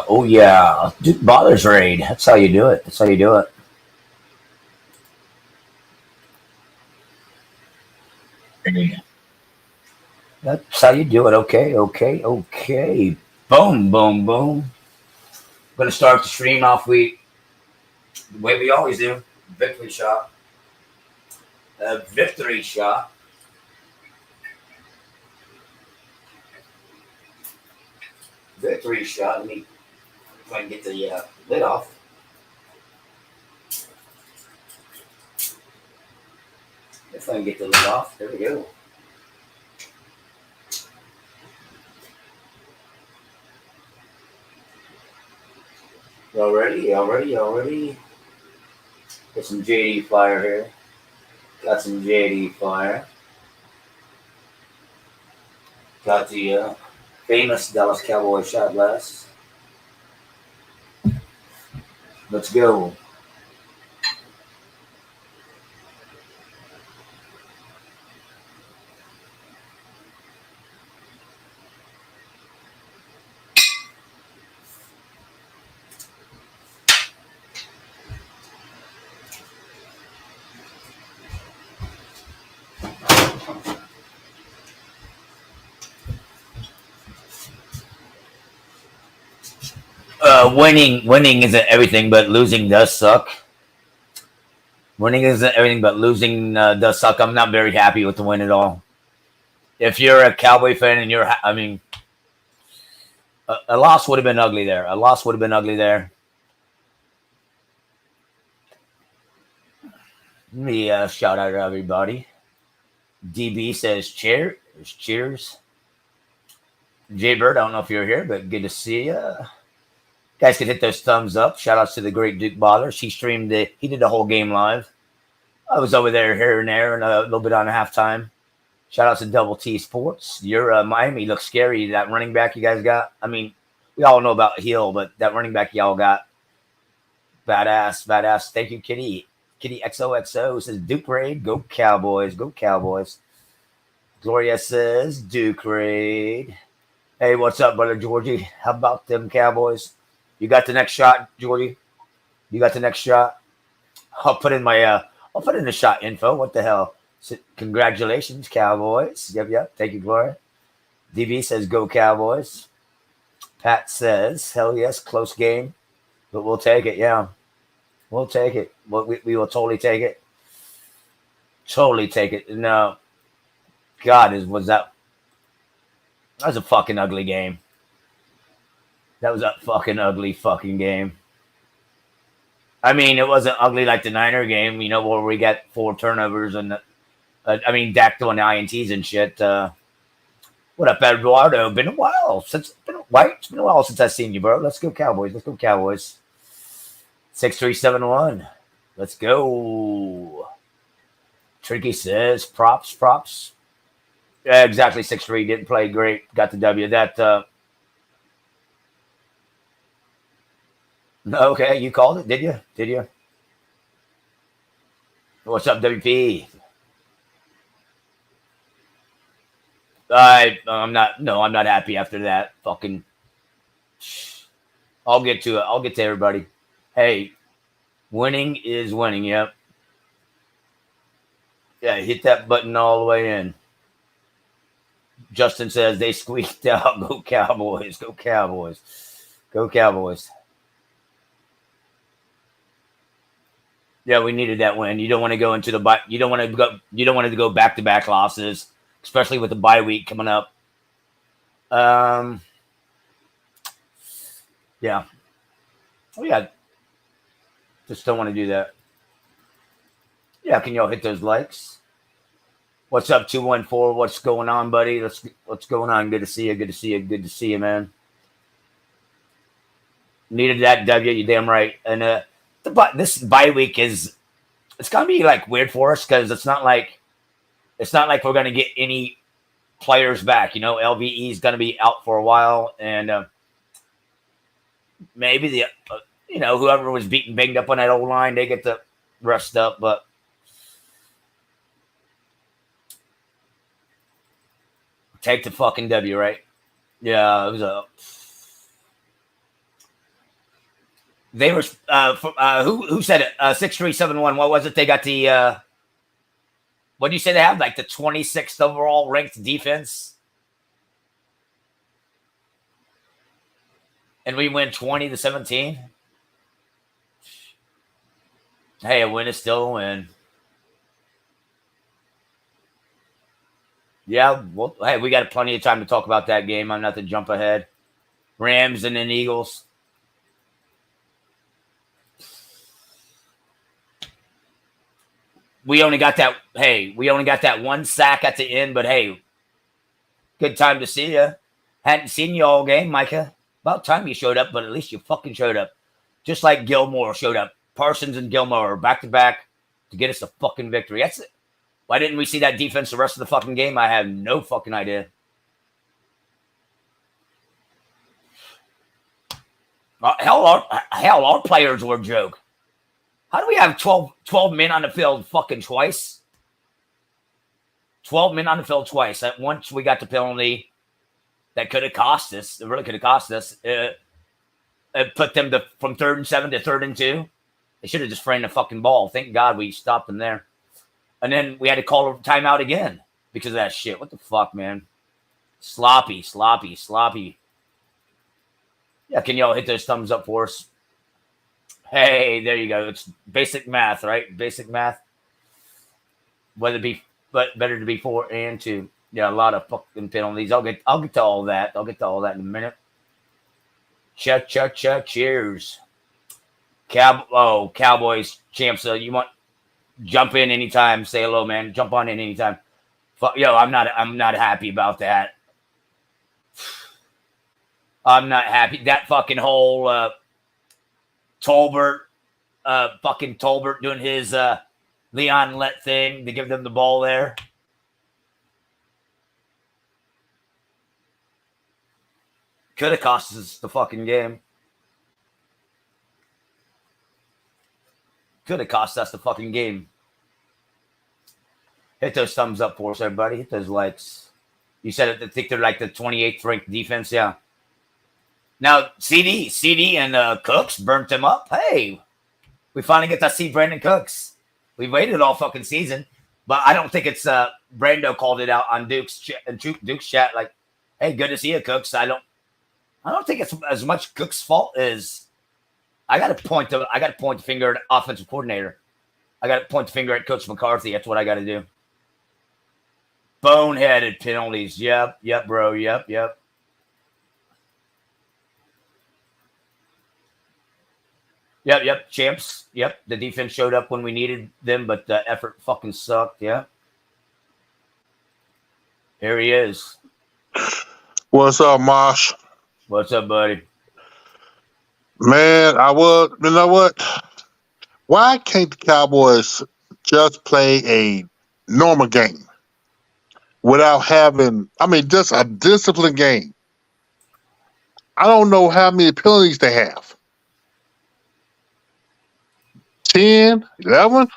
Oh yeah. Duke Ballers raid. That's how you do it. That's how you do it. That's how you do it. Okay, okay, okay. Boom, boom, boom. Gonna start the stream off the way we always do. Victory shot. Victory shot. Victory shot. Let me try and get the lid off. If I can get the lid off. There we go. Y'all ready? Y'all ready? Y'all ready? Get some JD fire here. Got some JD fire. Got the famous Dallas Cowboys shot glass. Let's go. Winning isn't everything, but losing does suck. Winning isn't everything, but losing does suck. I'm not very happy with the win at all. If you're a Cowboy fan and I mean, a loss would have been ugly there. A loss would have been ugly there. Let me shout out to everybody. DB says cheers. Cheers. Jay Bird, I don't know if you're here, but good to see you. Guys can hit those thumbs up. Shout outs to the great Duke Ballers. He did the whole game live. I was over there here and there and a little bit on halftime. Shout out to Double T Sports. Your Miami looks scary. That running back you guys got. I mean, we all know about Hill, but that running back y'all got, badass, badass. Thank you, Kitty. Kitty XOXO says Duke Raid. Go Cowboys. Go Cowboys. Gloria says Duke Raid. Hey, what's up, brother Georgie? How about them Cowboys? You got the next shot, Georgie? You got the next shot? I'll put in the shot info. What the hell? So, congratulations, Cowboys. Yep. Thank you, Gloria. DB says go Cowboys. Pat says, hell yes, close game. But we'll take it, yeah. We'll take it. We will totally take it. Totally take it. No. God, that was a fucking ugly game. That was a fucking ugly fucking game. I mean, it wasn't ugly like the Niner game, where we got 4 turnovers and Dak throwing INTs and shit. What up, Eduardo? It's been a while since I've seen you, bro. Let's go Cowboys. Let's go Cowboys. 6371. Let's go. Tricky says props. Yeah, exactly. 6-3 didn't play great. Got the W. That. Okay, you called it, did you? What's up, WP? I'm not happy after that. Fucking. I'll get to it. I'll get to everybody. Hey, winning is winning. Yep. Yeah, hit that button all the way in. Justin says they squeaked out. Go Cowboys. Go Cowboys. Go Cowboys. Yeah, we needed that win. You don't want to go into the you don't want to go back-to-back losses, especially with the bye week coming up. Yeah. Oh yeah. Just don't want to do that. Yeah, can y'all hit those likes? What's up, 214? What's going on, buddy? What's going on? Good to see you. Good to see you, man. Needed that W. You damn right. And this bye week it's gonna be like weird for us because it's not like we're gonna get any players back. LVE is gonna be out for a while, and maybe the whoever was banged up on that old line, they get to rest up, but. Take the fucking W, right? Yeah, it was They were who said it? 6371. What was it? They got the what do you say they have? Like the 26th overall ranked defense, and we win 20-17. Hey, a win is still a win. Yeah, well, hey, we got plenty of time to talk about that game. I'm not to jump ahead. Rams and then Eagles. We only got that. Hey, we only got that one sack at the end, but hey, good time to see you. Hadn't seen you all game, Micah. About time you showed up, but at least you fucking showed up. Just like Gilmore showed up. Parsons and Gilmore are back to back to get us a fucking victory. That's it. Why didn't we see that defense the rest of the fucking game? I have no fucking idea. Hell, our players were a joke. How do we have 12 men on the field fucking twice? 12 men on the field twice. Once we got the penalty that could have cost us. It really could have cost us. It put them from 3rd and 7 to 3rd and 2. They should have just framed the fucking ball. Thank God we stopped them there. And then we had to call a timeout again because of that shit. What the fuck, man? Sloppy. Yeah, can y'all hit those thumbs up for us? Hey, there you go. It's basic math, right? Basic math. Whether it be, but better to be 4 and 2. Yeah, a lot of fucking penalties. I'll get to all that. I'll get to all that in a minute. Cheers. Cowboys champs. You want jump in anytime. Say hello, man. Jump on in anytime. Yo, I'm not happy about that. I'm not happy. That fucking whole Tolbert doing his Leon Lett thing to give them the ball there. Could have cost us the fucking game. Could have cost us the fucking game. Hit those thumbs up for us, everybody. Hit those likes. You said it. I think they're like the 28th ranked defense. Yeah. Now, CD and Cooks burnt them up. Hey, we finally get to see Brandon Cooks. We waited all fucking season, but I don't think it's Brando called it out on Duke's chat. Like, hey, good to see you, Cooks. I don't think it's as much Cook's fault as I got to point the finger at offensive coordinator. I got to point the finger at Coach McCarthy. That's what I got to do. Boneheaded penalties. Yep, bro. Yep. Yep, champs. Yep, the defense showed up when we needed them, but the effort fucking sucked. Yeah. Here he is. What's up, Mosh? What's up, buddy? Man, you know what? Why can't the Cowboys just play a normal game without having, just a disciplined game? I don't know how many penalties they have. 10, 11?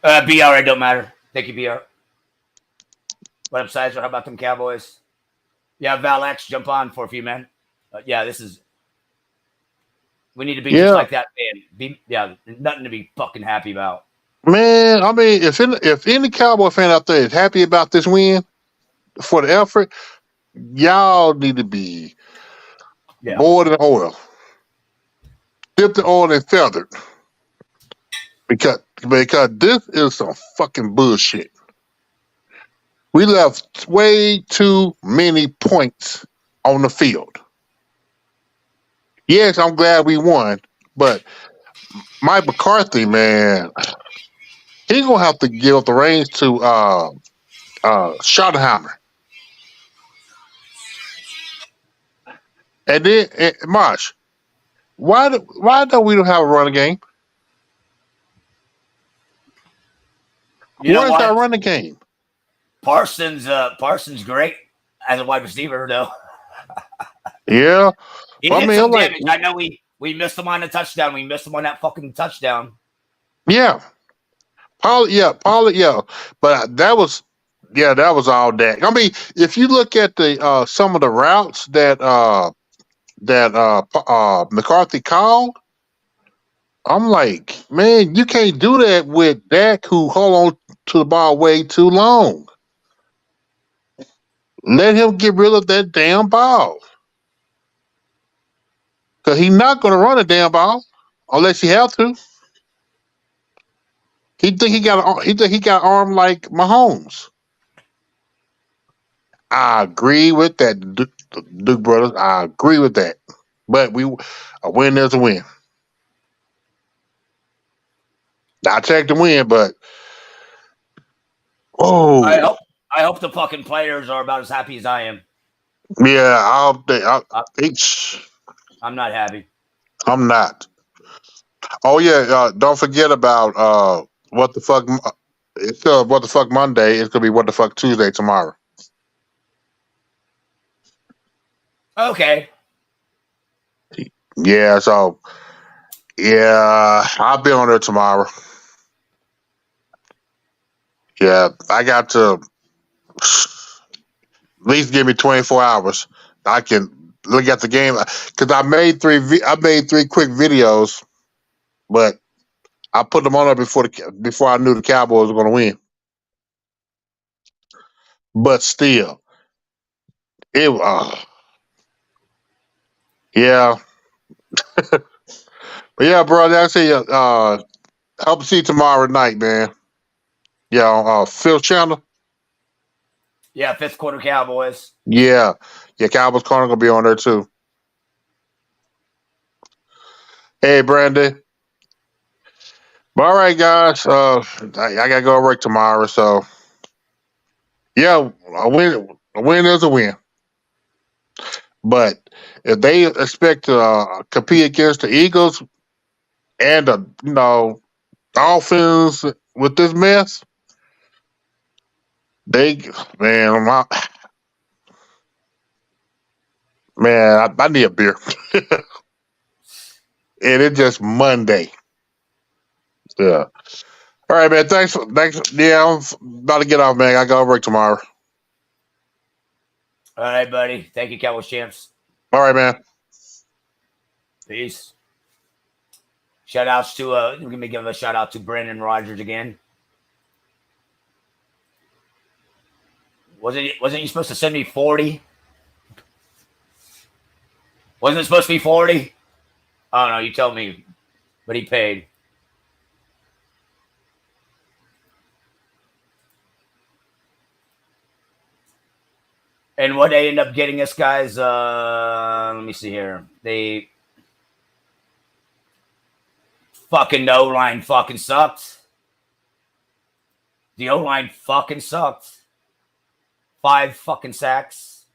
BR, it don't matter. Thank you, BR. What up, Sizer? How about them Cowboys? Yeah, Val X, jump on for a few, man. We need to be just like that, man. Nothing to be fucking happy about. Man, if any Cowboy fan out there is happy about this win for the effort, y'all need to be boiled in oil. Dipped in oil and feathered. Because this is some fucking bullshit. We left way too many points on the field. Yes, I'm glad we won, but Mike McCarthy, man, he's gonna have to give up the reins to Schottenheimer. And then Marsh, why don't we have a running game? Where's our running game? Parsons great as a wide receiver, though. Yeah. He did some damage. I know we missed him on the touchdown. We missed him on that fucking touchdown. Yeah. But that was all that. If you look at the some of the routes that McCarthy called, I'm like, man, you can't do that with Dak, who hold on to the ball way too long. Let him get rid of that damn ball. Because he's not going to run a damn ball unless he have to. He think he got arm like Mahomes. I agree with that, Duke brothers. I agree with that. But a win is a win. I checked the win, but I hope the fucking players are about as happy as I am. Yeah, I'm not happy. I'm not. Oh yeah, don't forget about what the fuck. It's what the fuck Monday. It's gonna be what the fuck Tuesday tomorrow. Okay. Yeah, so yeah, I'll be on there tomorrow. Yeah, I got to at least give me 24 hours. I can look at the game because I made three quick videos, but I put them on there before I knew the Cowboys were going to win. But still, it yeah. But yeah, bro, I see you. Hope to see you tomorrow night, man. Yeah, Phil Chandler. Yeah, fifth quarter Cowboys. Yeah, Cowboys corner gonna be on there too. Hey, Brandon. All right, guys. I gotta go to work tomorrow, so yeah, a win is a win. But if they expect to compete against the Eagles and the Dolphins with this mess, they man, I need a beer. And it's just Monday. Yeah. All right, man. Thanks. Yeah, I'm about to get off, man. I got to work tomorrow. All right, buddy. Thank you, Cowboys champs. All right, man. Peace. Shout outs to let me give a shout out to Brandon Rogers again. Wasn't you supposed to send me 40? Wasn't it supposed to be 40? Oh no, you tell me. But he paid. And what they end up getting us, guys, let me see here. They fucking O-line fucking sucked. The O-line fucking sucked. 5 fucking sacks.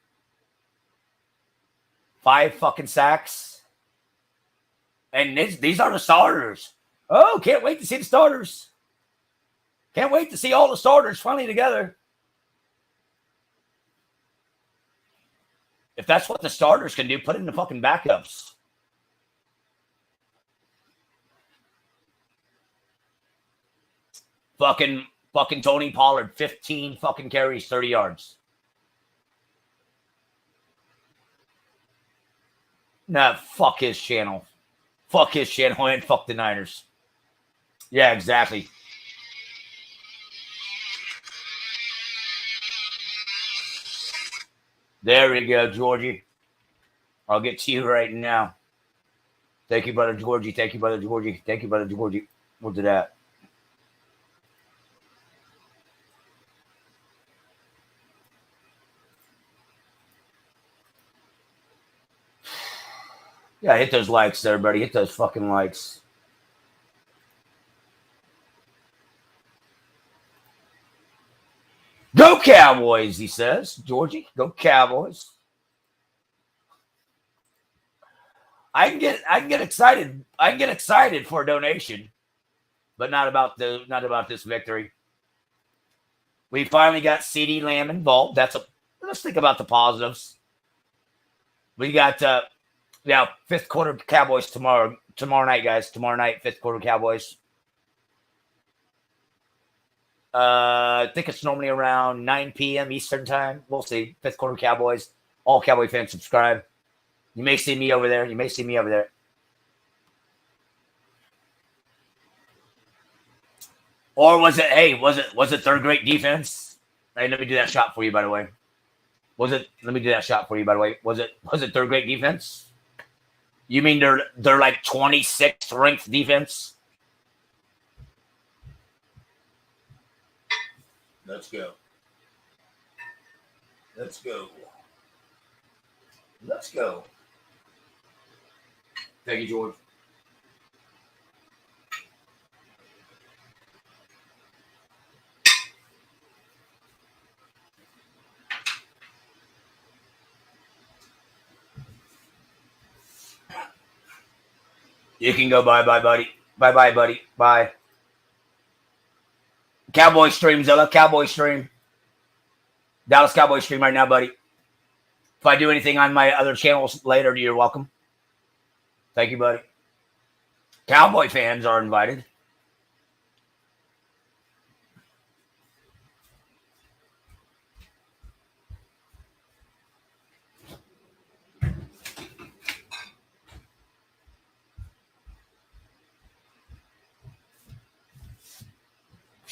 5 fucking sacks. And these are the starters. Oh, can't wait to see the starters. Can't wait to see all the starters finally together. If that's what the starters can do, put in the fucking backups. Fucking Tony Pollard, 15 fucking carries, 30 yards. Nah, fuck his channel. Fuck his channel and fuck the Niners. Yeah, exactly. There we go, Georgie. I'll get to you right now. Thank you, brother Georgie. Thank you, brother Georgie. Thank you, brother Georgie. We'll do that. Yeah, hit those likes, everybody. Hit those fucking likes. Go Cowboys, he says. Georgie, go Cowboys. I can get excited. I can get excited for a donation, but not about this victory. We finally got CeeDee Lamb involved. Let's think about the positives. We got fifth quarter Cowboys tomorrow night, guys. Tomorrow night, fifth quarter Cowboys. I think it's normally around 9 p.m. Eastern time. We'll see. Fifth quarter Cowboys. All Cowboy fans subscribe. You may see me over there. You may see me over there. Or was it? Hey, was it third grade defense? Hey, let me do that shot for you. By the way, was it? Let me do that shot for you. By the way, was it third grade defense? You mean they're like 26th ranked defense? Let's go. Let's go. Let's go. Thank you, George. You can go bye-bye, buddy. Bye-bye, buddy. Bye. Cowboy stream, Zilla. Cowboy stream. Dallas Cowboy stream right now, buddy. If I do anything on my other channels later, you're welcome. Thank you, buddy. Cowboy fans are invited.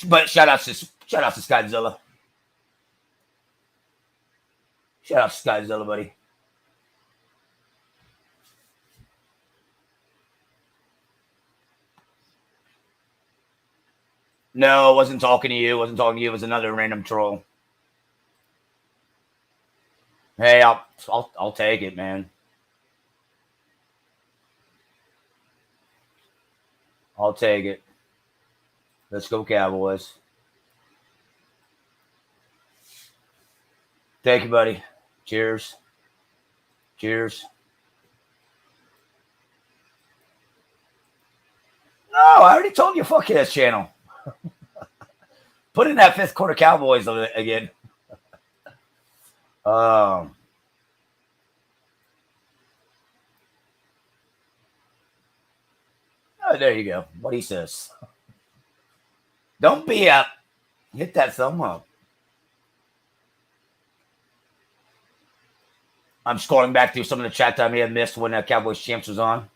But shout out to Skyzilla. Shout out to Skyzilla, buddy. No, wasn't talking to you. Wasn't talking to you. It was another random troll. Hey, I'll take it, man. I'll take it. Let's go, Cowboys. Thank you, buddy. Cheers. Cheers. No, I already told you, fuck his channel. Put in that fifth quarter Cowboys again. Oh, there you go. What he says. Don't be up. Hit that thumb up. I'm scrolling back through some of the chat that I may have missed when Cowboys Champs was on.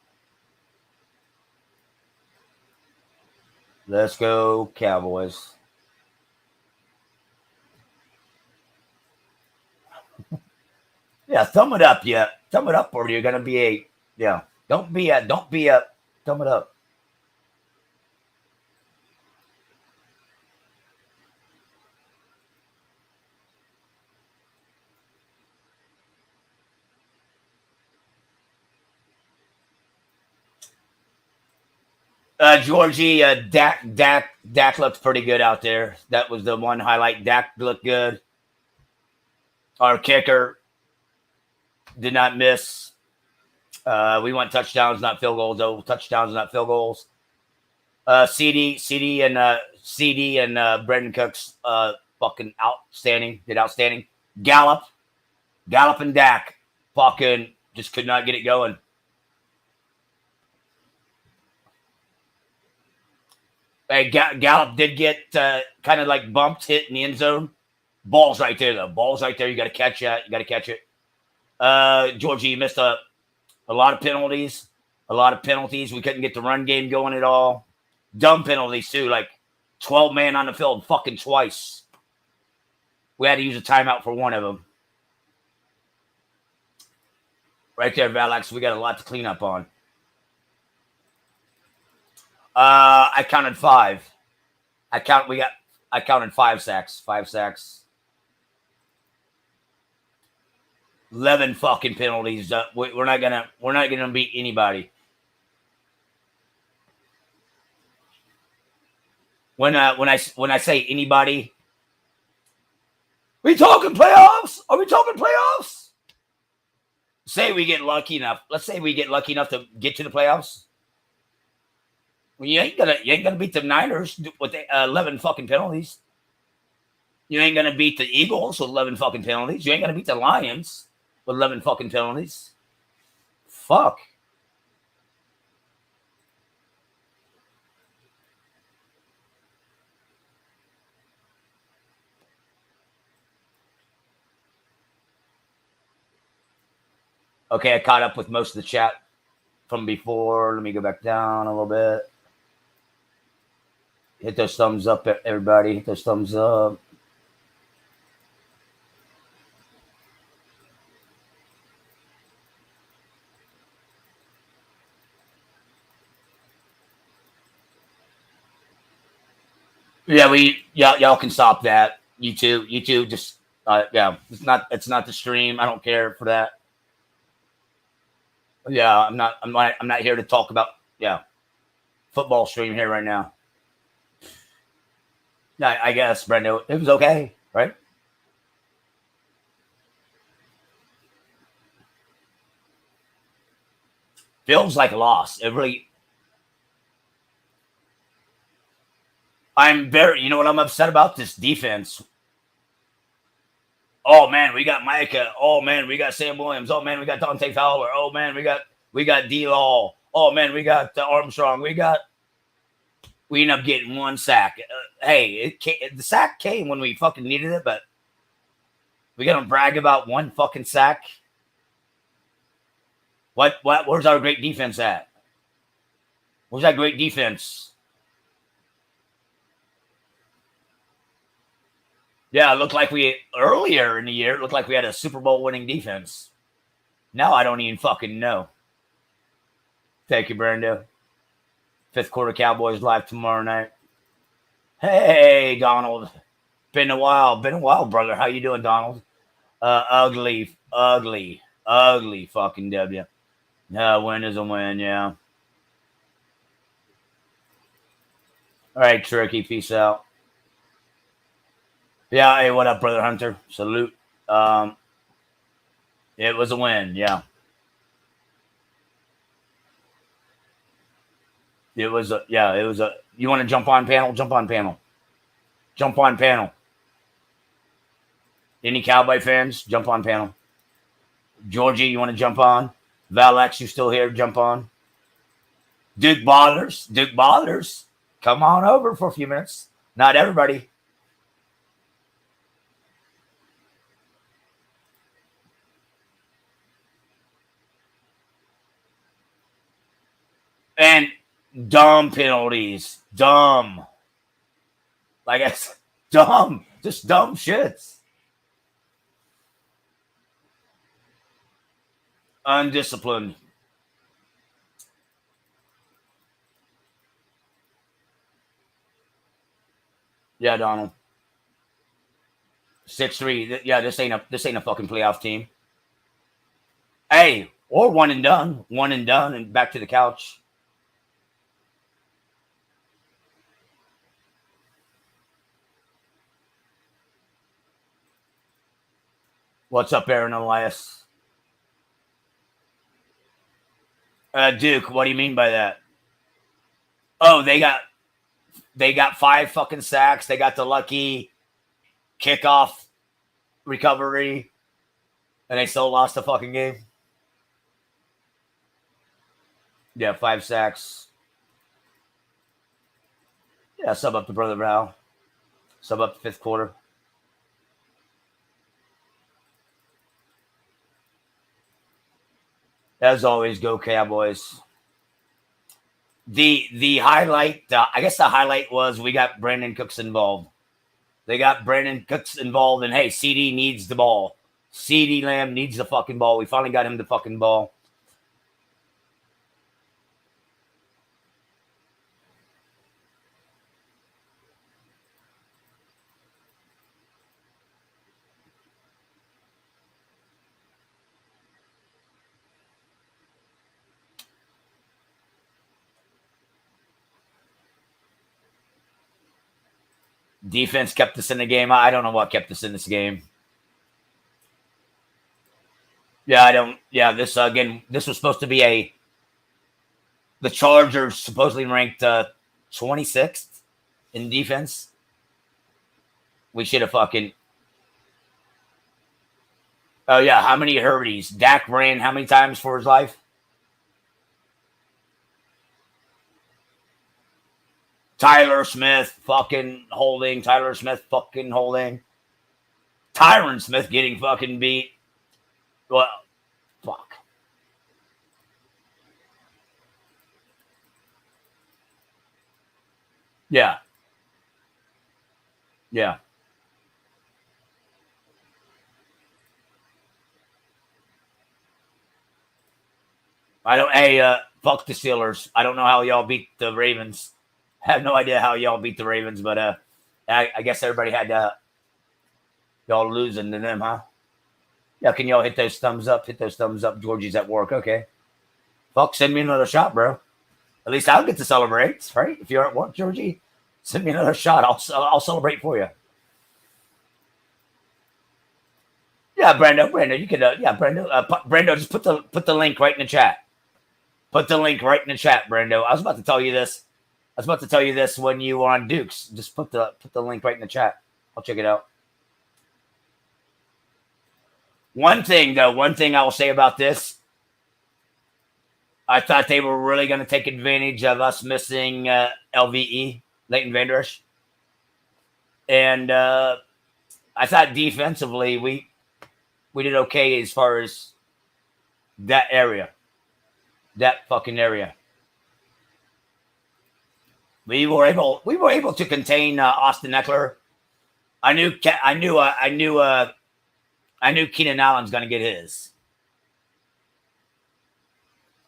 Let's go, Cowboys. Yeah, thumb it up, yeah. Thumb it up, or you're gonna be a Don't be a thumb it up. Georgie, Dak looked pretty good out there. That was the one highlight. Dak looked good. Our kicker did not miss. We want touchdowns, not field goals. Though touchdowns, not field goals. CD and Brendan Cooks fucking outstanding. Did outstanding. Gallup and Dak fucking just could not get it going. Hey, Gallup did get kind of like bumped, hit in the end zone. Ball's right there, though. Ball's right there. You got to catch that. You got to catch it. Georgie, you missed a lot of penalties. A lot of penalties. We couldn't get the run game going at all. Dumb penalties, too. Like 12 man on the field fucking twice. We had to use a timeout for one of them. Right there, Valax. We got a lot to clean up on. I counted 5. I counted 5 sacks. 5 sacks. 11 fucking penalties. We're not gonna beat anybody. When I say anybody, we talking playoffs? Are we talking playoffs? Say we get lucky enough. Let's say we get lucky enough to get to the playoffs. Well, you ain't gonna beat the Niners with 11 fucking penalties. You ain't gonna beat the Eagles with 11 fucking penalties. You ain't gonna beat the Lions with 11 fucking penalties. Fuck. Okay, I caught up with most of the chat from before. Let me go back down a little bit. Hit those thumbs up, everybody. Hit those thumbs up. Yeah, y'all can stop that. You two, just yeah. It's not the stream. I don't care for that. Yeah, I'm not here to talk about football stream here right now. Yeah, I guess Brenda, it was okay, right? Feels like a loss. It really. I'm very. You know what I'm upset about? This defense. Oh man, we got Micah. Oh man, we got Sam Williams. Oh man, we got Dante Fowler. Oh man, we got D Law. Oh man, we got Armstrong. We end up getting one sack. Hey, the sack came when we fucking needed it, but we gonna brag about one fucking sack. Where's our great defense at? Where's that great defense? Yeah, it looked like earlier in the year, it looked like we had a Super Bowl winning defense. Now I don't even fucking know. Thank you, Brando. Fifth quarter Cowboys live tomorrow night. Hey, Donald. Been a while, brother. How you doing, Donald? Ugly fucking W. Win is a win, yeah. All right, Tricky, peace out. Yeah, hey, what up, brother Hunter? Salute. It was a win, yeah. It was a. You want to jump on panel? Jump on panel. Jump on panel. Any Cowboy fans? Jump on panel. Georgie, you want to jump on? Valex, you still here? Jump on. Duke Ballers. Come on over for a few minutes. Not everybody. And dumb penalties. Dumb. Like I said, dumb. Just dumb shits. Undisciplined. Yeah, Donald. 6-3. Yeah, this ain't a fucking playoff team. Hey, or one and done. One and done and back to the couch. What's up, Aaron Elias? Duke, what do you mean by that? Oh, they got 5 fucking sacks. They got the lucky kickoff recovery, and they still lost the fucking game. Yeah, 5 sacks. Yeah, sub up to Brother Val. Sub up to fifth quarter. As always, go Cowboys. The highlight, I guess the highlight was we got Brandon Cooks involved. They got Brandon Cooks involved, and hey, CD needs the ball. CD Lamb needs the fucking ball. We finally got him the fucking ball. Defense kept us in the game. I don't know what kept us in this game. Yeah, I don't. Yeah, this again. This was supposed to be the Chargers supposedly ranked 26th in defense. We should have fucking. Oh yeah, how many hurries? Dak ran how many times for his life? Tyler Smith fucking holding. Tyler Smith fucking holding. Tyron Smith getting fucking beat. Well, fuck. Yeah. Yeah. I don't. Hey, fuck the Steelers. I don't know how y'all beat the Ravens. I have no idea how y'all beat the Ravens, but I guess everybody had y'all losing to them, huh? Yeah, can y'all hit those thumbs up? Hit those thumbs up. Georgie's at work. Okay. Fuck, send me another shot, bro. At least I'll get to celebrate, right? If you're at work, Georgie, send me another shot. I'll celebrate for you. Yeah, Brando, you can. Yeah, Brando, just put the link right in the chat. Put the link right in the chat, Brando. I was about to tell you this. I was about to tell you this when you were on Dukes. Just put the link right in the chat. I'll check it out. One thing I will say about this, I thought they were really going to take advantage of us missing LVE, Leighton Vander Esch. And I thought defensively we did okay as far as that area. That fucking area. We were able to contain Austin Eckler. I knew Keenan Allen's going to get his.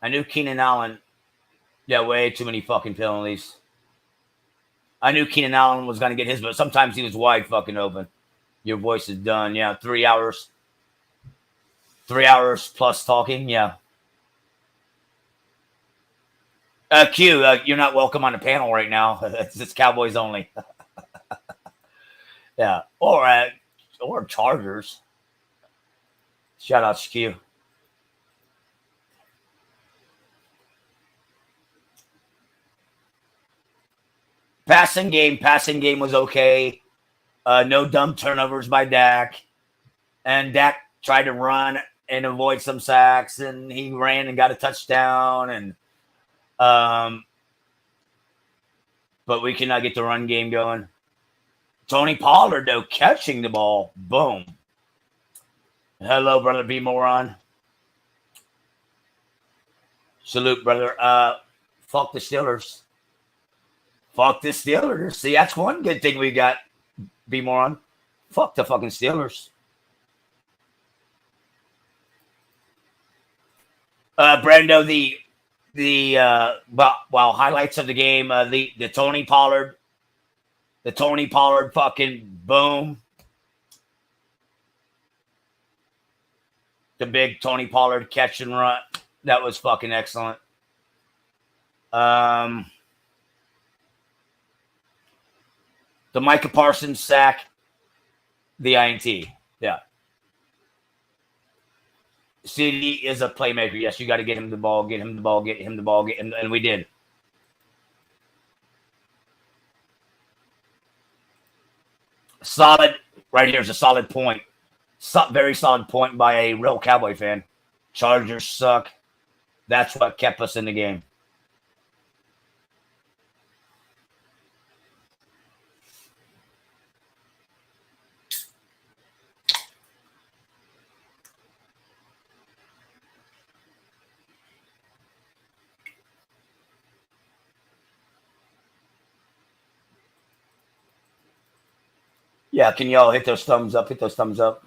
I knew Keenan Allen. Yeah, way too many fucking penalties. I knew Keenan Allen was going to get his, but sometimes he was wide fucking open. Your voice is done. Yeah, 3 hours. 3 hours plus talking. Yeah. Q, you're not welcome on the panel right now. It's Cowboys only. Yeah, or Chargers. Shout out to Q. Passing game was okay. No dumb turnovers by Dak, and Dak tried to run and avoid some sacks, and he ran and got a touchdown, and but we cannot get the run game going. Tony Pollard, though, catching the ball. Boom. Hello, brother B. Moron. Salute, brother. Fuck the Steelers. Fuck the Steelers. See, that's one good thing we got, B. Moron. Fuck the fucking Steelers. Brando, well, highlights of the game, the Tony Pollard fucking boom. The big Tony Pollard catch and run. That was fucking excellent. The Micah Parsons sack, the INT. Yeah. CD is a playmaker. Yes, you got to get him the ball, and we did. Solid. Right here's a solid point. Very solid point by a real Cowboy fan. Chargers suck. That's what kept us in the game. Yeah, can y'all hit those thumbs up? Hit those thumbs up.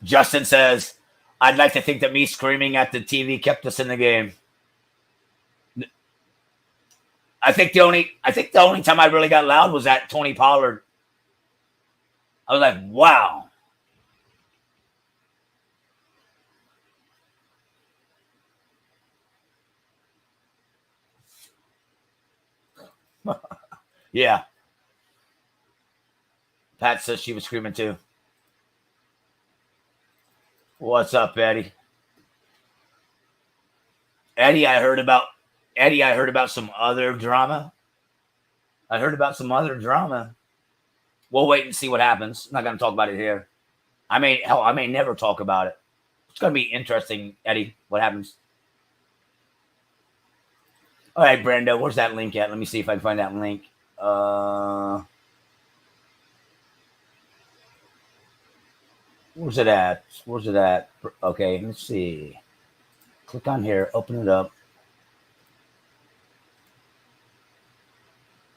Justin says, I'd like to think that me screaming at the TV kept us in the game. I think the only time I really got loud was at Tony Pollard. I was like, wow. Yeah. Pat says she was screaming too. What's up, Eddie? Eddie, I heard about some other drama. We'll wait and see what happens. I'm not going to talk about it here. I may never talk about it. It's going to be interesting, Eddie, what happens. All right, Brando, where's that link at? Let me see if I can find that link. Where's it at? Okay, let's see. Click on here, open it up.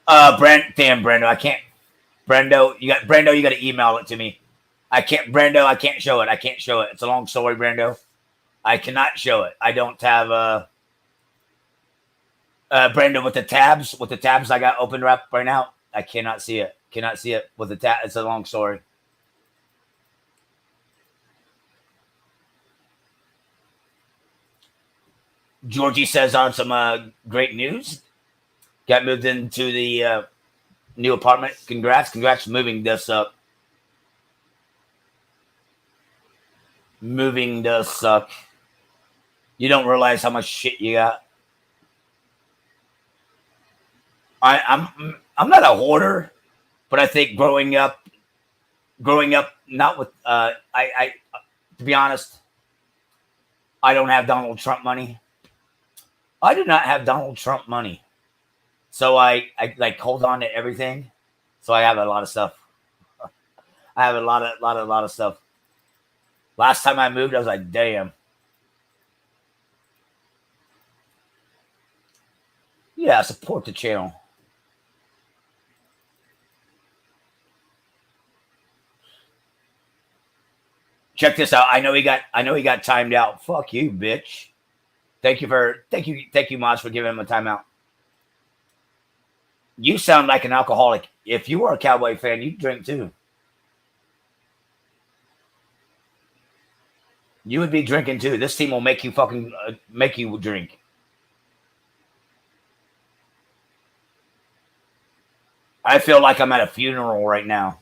Damn, Brendo, I can't. Brendo, you got to email it to me. I can't, Brendo. I can't show it. I can't show it. It's a long story, Brendo. I cannot show it. I don't have Brendo with the tabs I got opened up right now. I cannot see it. Cannot see it with the tab. It's a long story. Georgie says on some great news. Got moved into the new apartment. Congrats for moving this up. Moving this up. You don't realize how much shit you got. I'm not a hoarder, but I think growing up not with I to be honest, I don't have Donald Trump money. I do not have Donald Trump money. So I like hold on to everything. So I have a lot of stuff. I have a lot of stuff. Last time I moved, I was like, damn. Yeah, support the channel. Check this out. I know he got timed out. Fuck you, bitch. Thank you, Moz, for giving him a timeout. You sound like an alcoholic. If you were a Cowboy fan, you'd drink too. You would be drinking too. This team will make you fucking make you drink. I feel like I'm at a funeral right now.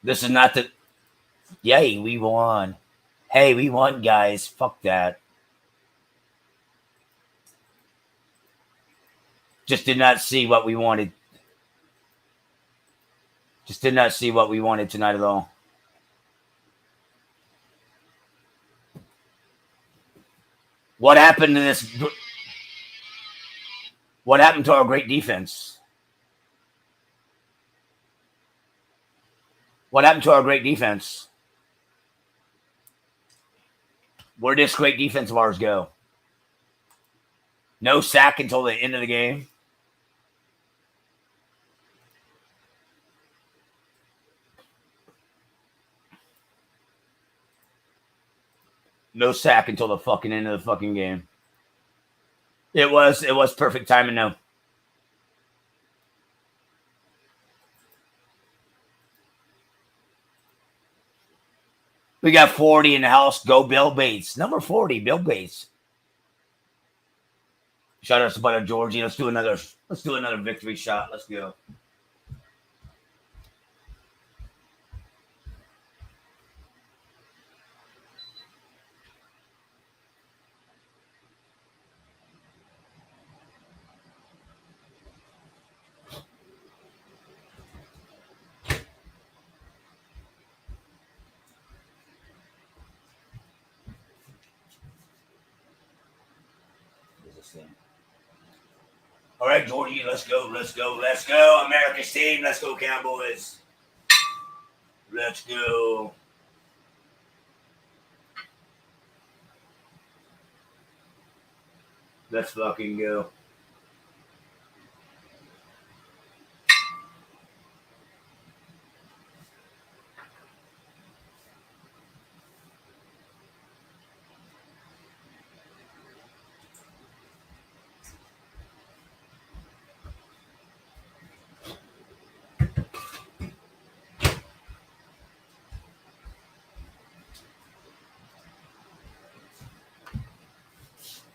This is not the. Yay, we won. Hey, we won, guys. Fuck that. Just did not see what we wanted. Just did not see what we wanted tonight at all. What happened to this? What happened to our great defense? What happened to our great defense? Where did this great defense of ours go? No sack until the end of the game. No sack until the fucking end of the fucking game. It was perfect timing, no. We got 40 in the house. Go Bill Bates. Number 40, Bill Bates. Shout out to Brother Georgie. Let's do another victory shot. Let's go. All right, Georgie, let's go. America's team, let's go, Cowboys. Let's go. Let's fucking go.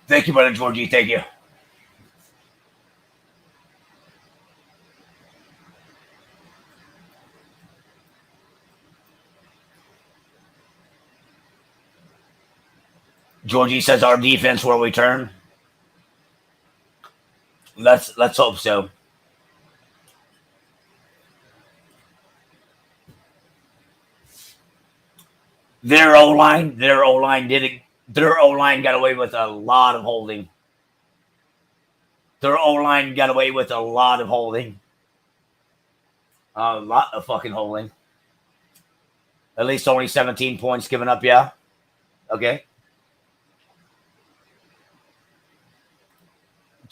Thank you, Brother Georgie. Thank you. Georgie says our defense will return. Let's hope so. Their O-line got away with a lot of holding. Their O-line got away with a lot of holding. A lot of fucking holding. At least only 17 points given up, yeah? Okay.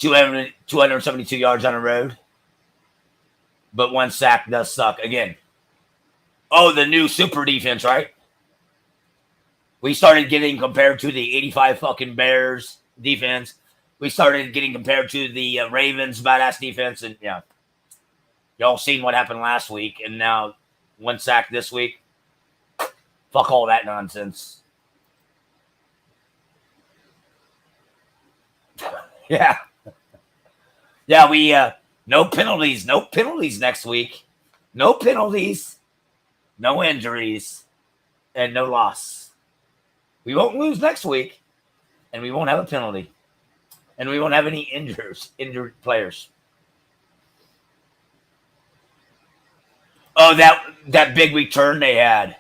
272 yards on the road. But 1 sack does suck. Again, the new super defense, right? We started getting compared to the 85 fucking Bears defense. We started getting compared to the Ravens badass defense. And yeah, y'all seen what happened last week. And now 1 sack this week. Fuck all that nonsense. Yeah. Yeah, we, no penalties. No penalties next week. No penalties. No injuries. And no loss. We won't lose next week, and we won't have a penalty, and we won't have any injured players. Oh, that big return they had.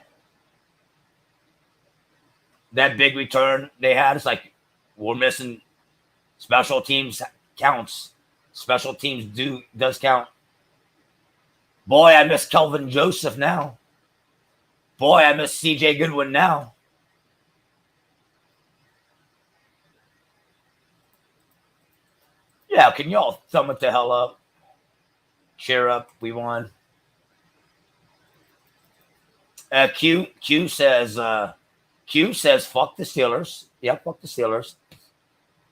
That big return they had. It's like we're missing special teams counts. Special teams does count. Boy, I miss Kelvin Joseph now. Boy, I miss CJ Goodwin now. Yeah, can y'all thumb it the hell up? Cheer up, we won. Q says fuck the Steelers. Yeah, fuck the Steelers.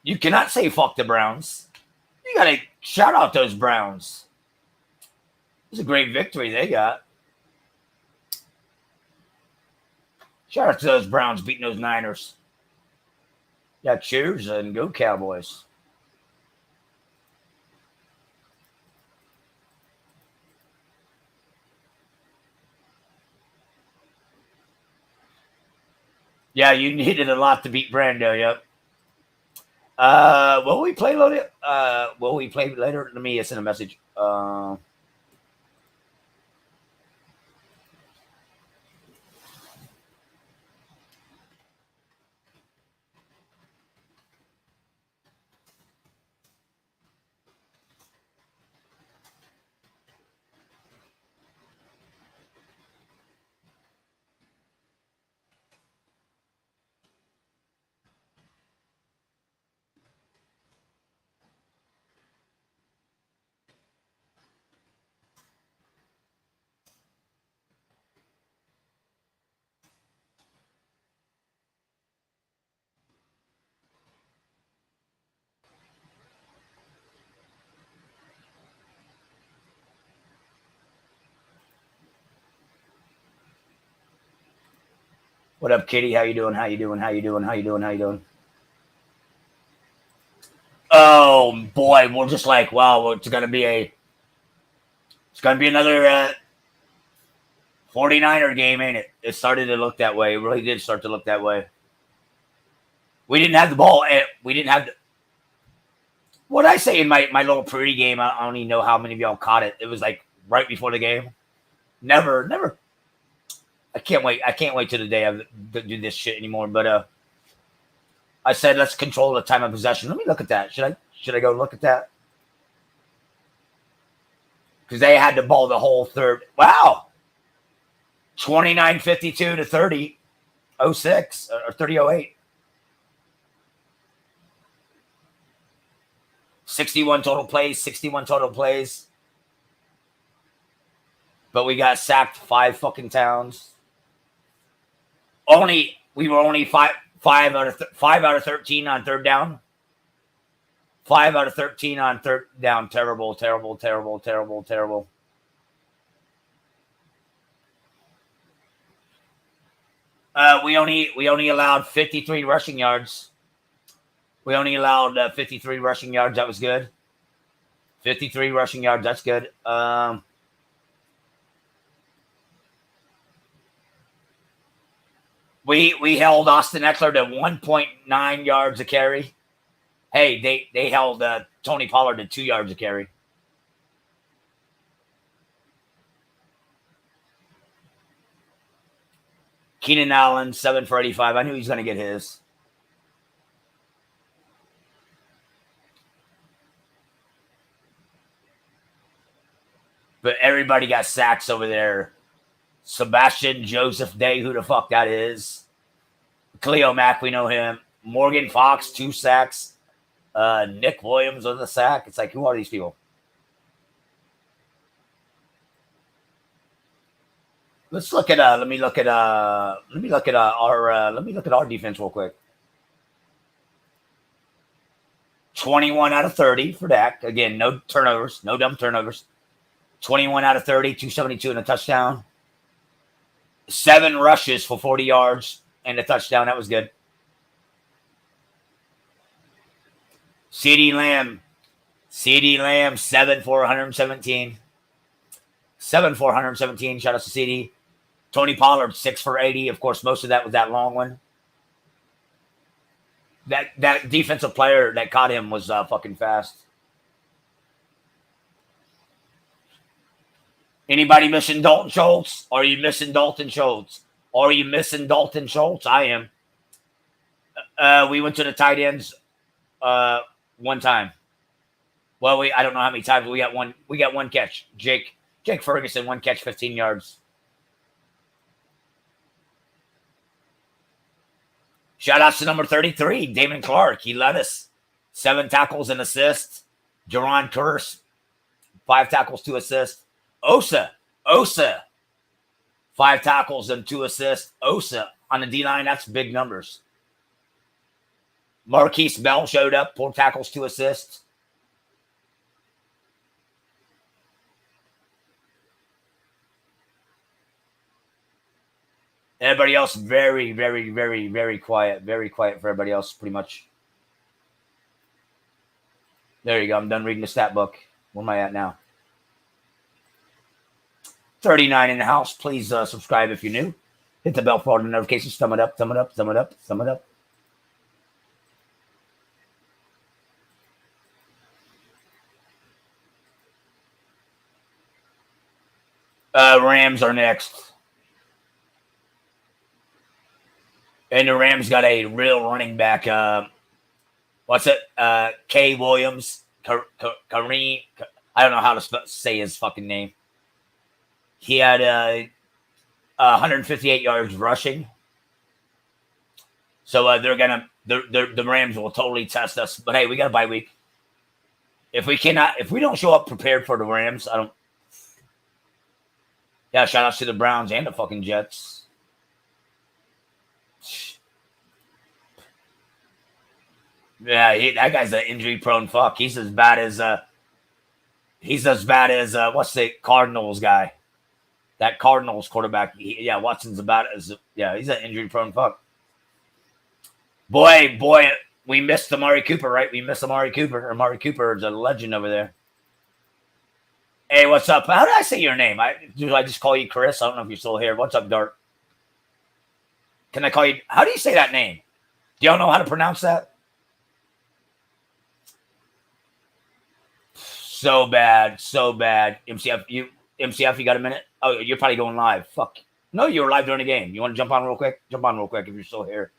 You cannot say fuck the Browns. You gotta shout out those Browns. It's a great victory they got. Shout out to those Browns beating those Niners. Yeah, cheers and go Cowboys. Yeah, you needed a lot to beat Brando, yep. Will we play later? Will we play later? Let me send a message. What up, Kitty? How you doing? How you doing? How you doing? How you doing? How you doing? Oh boy, we're just like, wow, it's gonna be another 49er game, ain't it? It started to look that way. It really did start to look that way. We didn't have the ball. We didn't have what I say in my little pre-game. I don't even know how many of y'all caught it. It was like right before the game. Never. I can't wait. I can't wait till the day I do this shit anymore. But I said let's control the time of possession. Let me look at that. Should I go look at that? Because they had the ball the whole third. Wow. 29-52 to 30-06 or 30-08. 61 total plays. But we got sacked 5 fucking times. We were only 5 out of 13 on third down. 5 out of 13 on third down. Terrible. We only allowed 53 rushing yards. We only allowed 53 rushing yards. That was good. 53 rushing yards. That's good. We held Austin Eckler to 1.9 yards a carry. Hey, they held Tony Pollard to 2 yards a carry. Keenan Allen, 7 for 85. I knew he was going to get his. But everybody got sacks over there. Sebastian Joseph Day, who the fuck that is. Khalil Mack, we know him. Morgan Fox, 2 sacks. Nick Williams on the sack. It's like, who are these people? Let's look at let me look at our defense real quick. 21 out of 30 for Dak. Again, no turnovers, no dumb turnovers. 21 out of 30, 272 and a touchdown. 7 rushes for 40 yards and a touchdown. That was good. CeeDee Lamb, 7 for 117. 7 for 117. Shout out to CeeDee. Tony Pollard, 6 for 80. Of course, most of that was that long one. That defensive player that caught him was fucking fast. Anybody missing Dalton Schultz? Are you missing Dalton Schultz? Are you missing Dalton Schultz? I am. We went to the tight ends one time. Well, I don't know how many times. We got one catch. Jake Ferguson, 1 catch, 15 yards. Shout outs to number 33, Damon Clark. He led us. 7 tackles and assists. Jaron Curse, 5 tackles, 2 assists. Osa, 5 tackles and 2 assists. Osa on the D-line, that's big numbers. Marquise Bell showed up, 4 tackles, 2 assists. Everybody else very, very, very, very quiet. Very quiet for everybody else, pretty much. There you go. I'm done reading the stat book. Where am I at now? 39 in the house. Please subscribe if you're new. Hit the bell for all the notifications. Thumb it up, thumb it up, thumb it up, thumb it up. Rams are next. And the Rams got a real running back. What's it? K. Williams. Kareem. I don't know how to say his fucking name. He had 158 yards rushing. So the Rams will totally test us. But hey, we got a bye week. If we don't show up prepared for the Rams, I don't. Yeah, shout outs to the Browns and the fucking Jets. Yeah, that guy's an injury-prone fuck. He's as bad as what's the Cardinals guy? That Cardinals quarterback. Watson's about as he's an injury-prone fuck. Boy, we missed Amari Cooper, right? We missed Amari Cooper. Amari Cooper is a legend over there. Hey, what's up? How did I say your name? Do I just call you Chris? I don't know if you're still here. What's up, Dart? Can I call you? How do you say that name? Do y'all know how to pronounce that? So bad. MCF, you got a minute? Oh, you're probably going live. Fuck. No, you were live during the game. You want to jump on real quick? Jump on real quick if you're still here.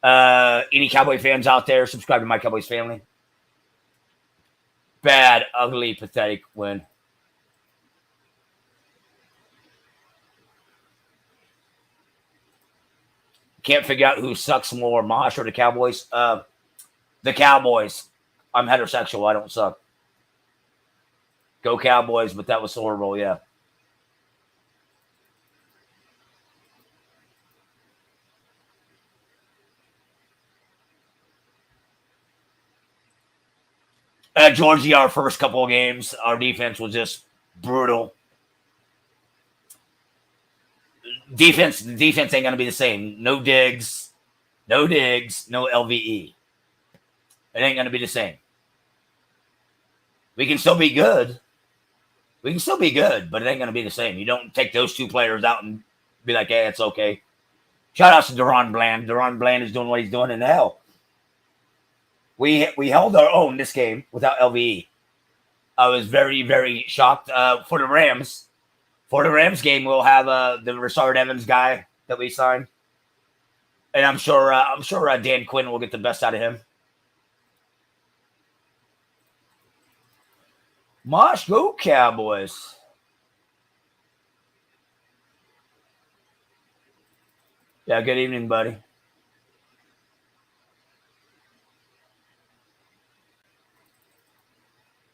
Any Cowboy fans out there, subscribe to my Cowboys family. Bad, ugly, pathetic win. Can't figure out who sucks more, Mosh or the Cowboys. The Cowboys. I'm heterosexual. I don't suck. Go Cowboys, but that was horrible, yeah. Georgia, our first couple of games, our defense was just brutal. The defense ain't going to be the same. No Diggs, no LVE. It ain't going to be the same. We can still be good. But it ain't going to be the same. You don't take those 2 players out and be like, hey, it's okay. Shout out to Deron Bland. Deron Bland is doing what he's doing in hell. We held our own this game without LVE. I was very, very shocked. For the Rams game, we'll have the Rashard Evans guy that we signed, and I'm sure Dan Quinn will get the best out of him. Mosh, go Cowboys. Yeah, good evening, buddy.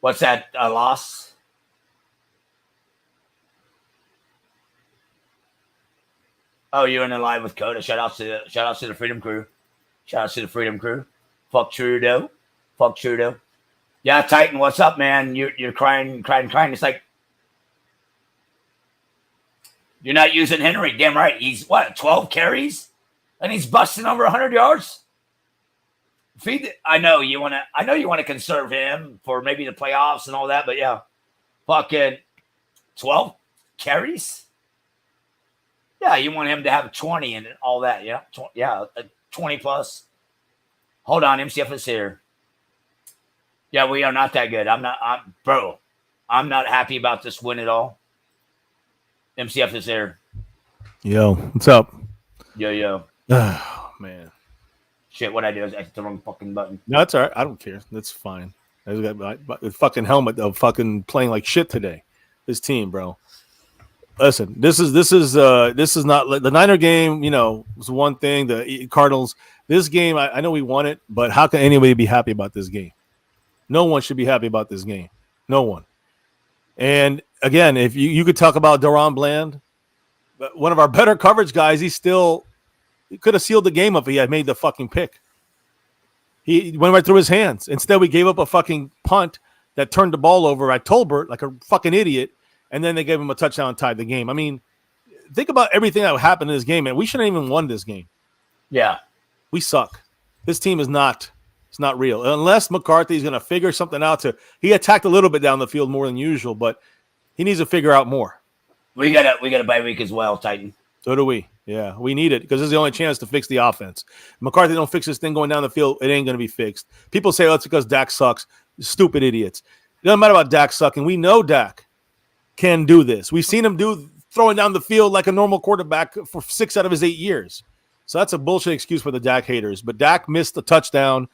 What's that? A loss? Oh, you're in the live with Coda. Shout out to the Freedom Crew. Shout out to the Freedom Crew. Fuck Trudeau. Fuck Trudeau. Yeah, Titan, what's up, man? You're crying. It's like you're not using Henry. Damn right. He's what, 12 carries? And he's busting over 100 yards? I know you want to conserve him for maybe the playoffs and all that, but yeah. Fucking 12 carries? Yeah, you want him to have 20 and all that, yeah. 20 plus. Hold on, MCF is here. Yeah, we are not that good. I'm not happy about this win at all. MCF is there. Yo, what's up? Yo. Oh, man. Shit, what I do is I hit the wrong fucking button. No, that's all right. I don't care. That's fine. I got the fucking helmet of fucking playing like shit today. This team, bro. Listen, this is not the Niner game. You know, was one thing. The Cardinals. This game, I know we won it, but how can anybody be happy about this game? No one should be happy about this game. No one. And again, if you could talk about Deron Bland, one of our better coverage guys, he could have sealed the game if he had made the fucking pick. He went right through his hands. Instead, we gave up a fucking punt that turned the ball over at Tolbert like a fucking idiot, and then they gave him a touchdown and tied the game. I mean, think about everything that happened in this game, man. We shouldn't even won this game. Yeah. We suck. This team is not – it's not real. Unless McCarthy's going to figure something out he attacked a little bit down the field more than usual, but he needs to figure out more. We got a bye week as well, Titan. So do we. Yeah, we need it because this is the only chance to fix the offense. McCarthy don't fix this thing going down the field, it ain't going to be fixed. People say, it's because Dak sucks. Stupid idiots. It doesn't matter about Dak sucking. We know Dak can do this. We've seen him throwing down the field like a normal quarterback for 6 out of his 8 years. So that's a bullshit excuse for the Dak haters. But Dak missed a touchdown.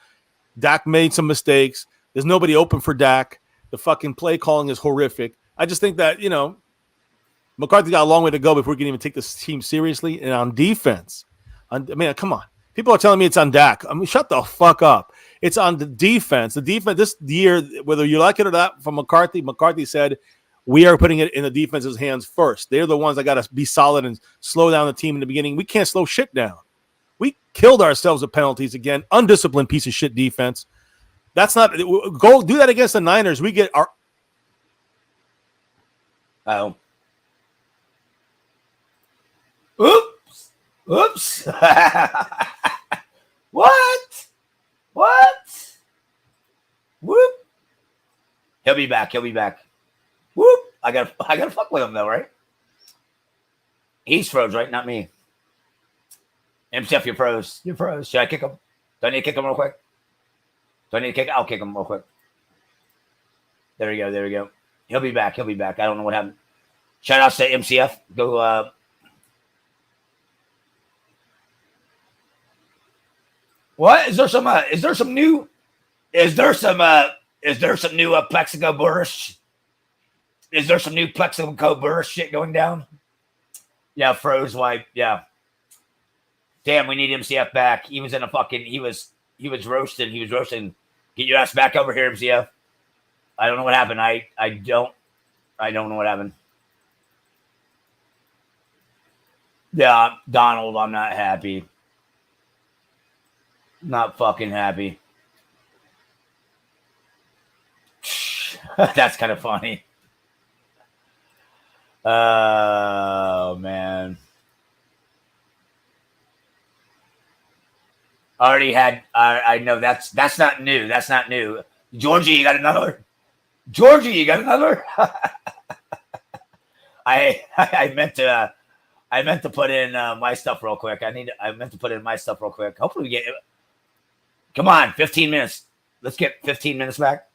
Dak made some mistakes. There's nobody open for Dak. The fucking play calling is horrific. I just think that, McCarthy got a long way to go before we can even take this team seriously. And on defense, come on. People are telling me it's on Dak. I mean, shut the fuck up. It's on the defense. The defense this year, whether you like it or not, from McCarthy said, we are putting it in the defense's hands first. They're the ones that got to be solid and slow down the team in the beginning. We can't slow shit down. We killed ourselves with penalties again. Undisciplined piece of shit defense. That's not – go do that against the Niners. We get our – Oh. Oops. What? Whoop. He'll be back. Whoop. I gotta fuck with him though, right? He's froze, right? Not me. MCF, you're froze. Should I kick him? Do I need to kick him real quick? I'll kick him real quick. There we go. He'll be back. I don't know what happened. Shout out to MCF. Go. What is there some? Is there some new Plexico Burris? Is there some new Plexico Burris shit going down? Yeah, froze wipe. Yeah. Damn, we need MCF back. He was in a fucking. He was roasting. Get your ass back over here, MCF. I don't know what happened. I don't know what happened. Yeah, Donald, I'm not happy. Not fucking happy. That's kind of funny. Oh, man. Already had. I know that's not new. That's not new. Georgie, you got another. I meant to put in my stuff real quick. I meant to put in my stuff real quick. Hopefully we get. Come on, 15 minutes. Let's get 15 minutes back.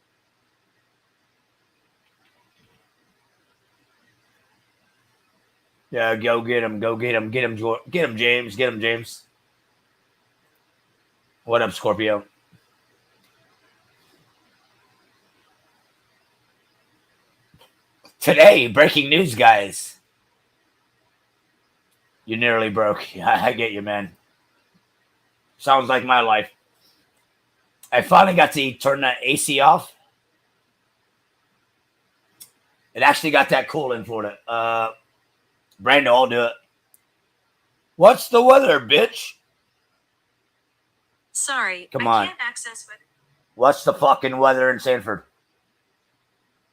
Yeah, go get him. Get him, James. What up, Scorpio? Today, breaking news, guys. You nearly broke. I get you, man. Sounds like my life. I finally got to turn that AC off. It actually got that cool in Florida. Brando, I'll do it. What's the weather, bitch? Sorry, Come I on. can't access weather. What's the fucking weather in Sanford?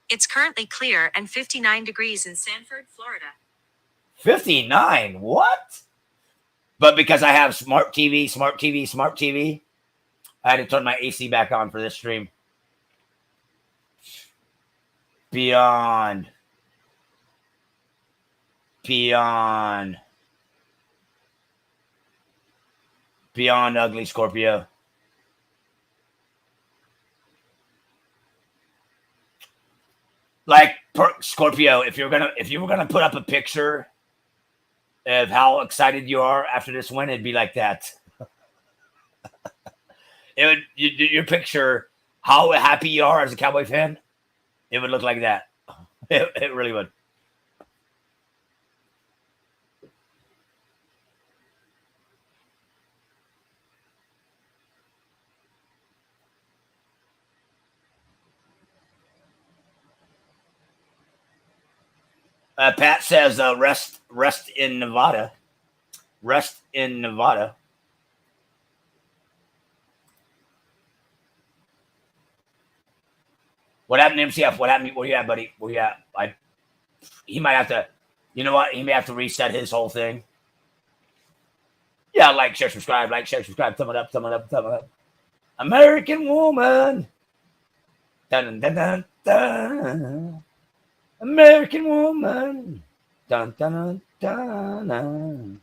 It's currently clear and 59 degrees in Sanford, Florida. 59? What? But because I have smart TV, I had to turn my AC back on for this stream. Beyond ugly, Scorpio. Like Scorpio, if you were gonna put up a picture of how excited you are after this win, it'd be like that. It would your picture how happy you are as a Cowboy fan. It would look like that. It really would. Pat says rest in Nevada. Rest in Nevada. What happened to MCF? What happened? Where you at, buddy? Where you at? He might have to. You know what? He may have to reset his whole thing. Yeah, like, share, subscribe. Like, share, subscribe. Thumb it up. Thumb it up. Thumb it up. American woman. Dun dun dun dun. American woman. Dun dun dun dun.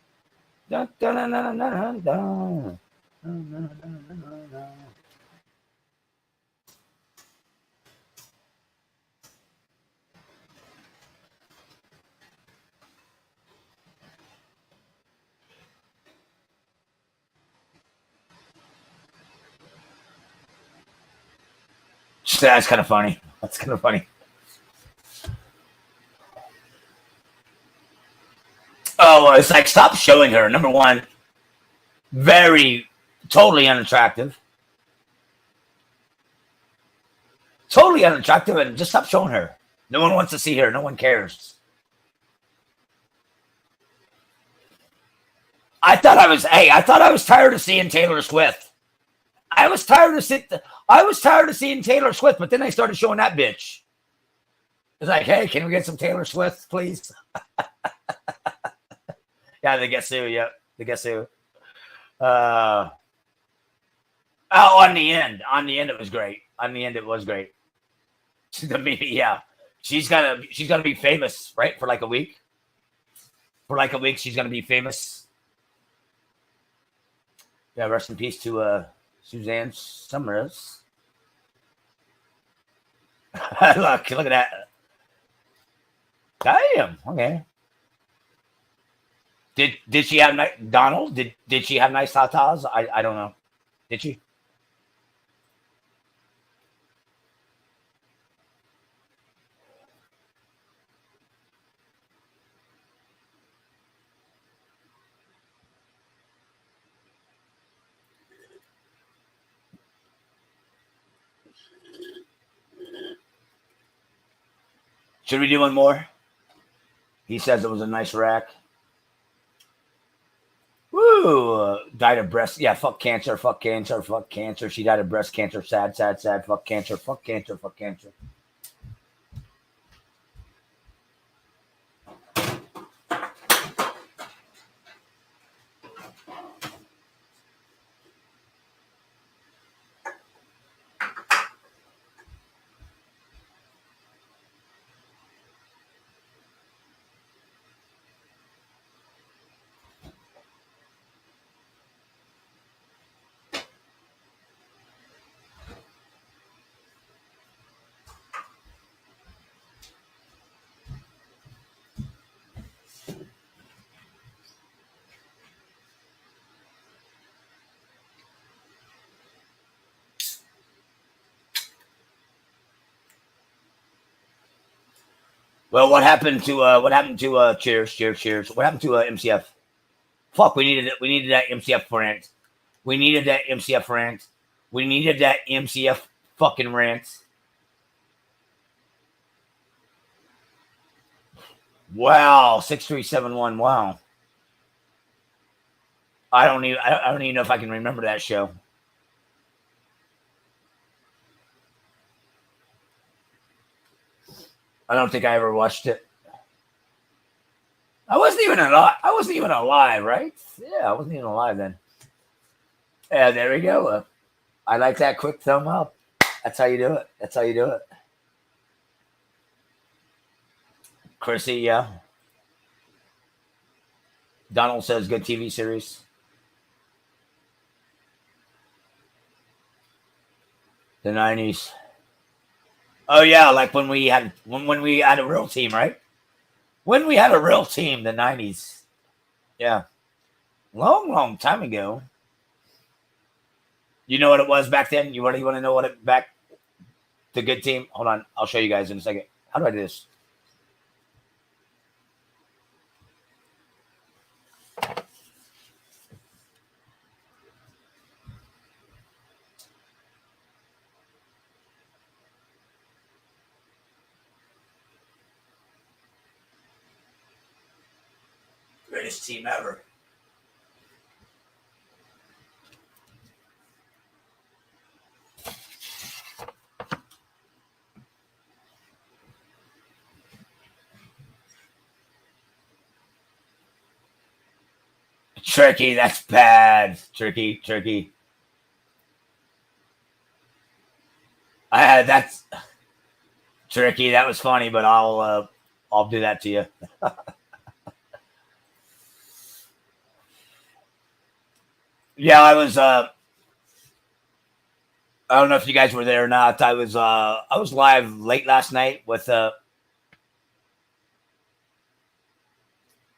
Dun dun dun dun dun dun. That's kind of funny. That's kind of funny. Oh, it's like, stop showing her. Number one, totally unattractive. Totally unattractive, and just stop showing her. No one wants to see her. No one cares. I thought I was tired of seeing Taylor Swift. I was tired of seeing Taylor Swift, but then they started showing that bitch. It's like, hey, can we get some Taylor Swift, please? Yeah, the Guess Who. Yep, the Guess Who. On the end, it was great. On the end, it was great. Yeah, she's gonna be famous, right? For like a week. She's gonna be famous. Yeah, rest in peace to Suzanne Summers. look at that. Damn. Okay. Did she have Donald? Did she have nice tatas? I don't know. Did she? Should we do one more? He says it was a nice rack. Woo! Died of breast. Yeah, fuck cancer. Fuck cancer. Fuck cancer. She died of breast cancer. Sad, sad, sad. Fuck cancer. Fuck cancer. Fuck cancer. Well, what happened to cheers? What happened to MCF? Fuck, we needed that MCF rant. We needed that MCF rant. We needed that MCF fucking rant. Wow, 6371. Wow. I don't even know if I can remember that show. I don't think I ever watched it. I wasn't even alive, right? Yeah, I wasn't even alive then. Yeah, there we go. I like that quick thumb up. That's how you do it. Chrissy, yeah. Donald says good TV series. The 90s. Oh yeah, like when we had a real team, right? When we had a real team, the 90s. Yeah. Long time ago. You know what it was back then? You want to know what it back the good team? Hold on, I'll show you guys in a second. How do I do this? Greatest team ever. Tricky, that's bad. Tricky. That's tricky. That was funny, but I'll do that to you. Yeah, I was. I don't know if you guys were there or not. I was live late last night with. What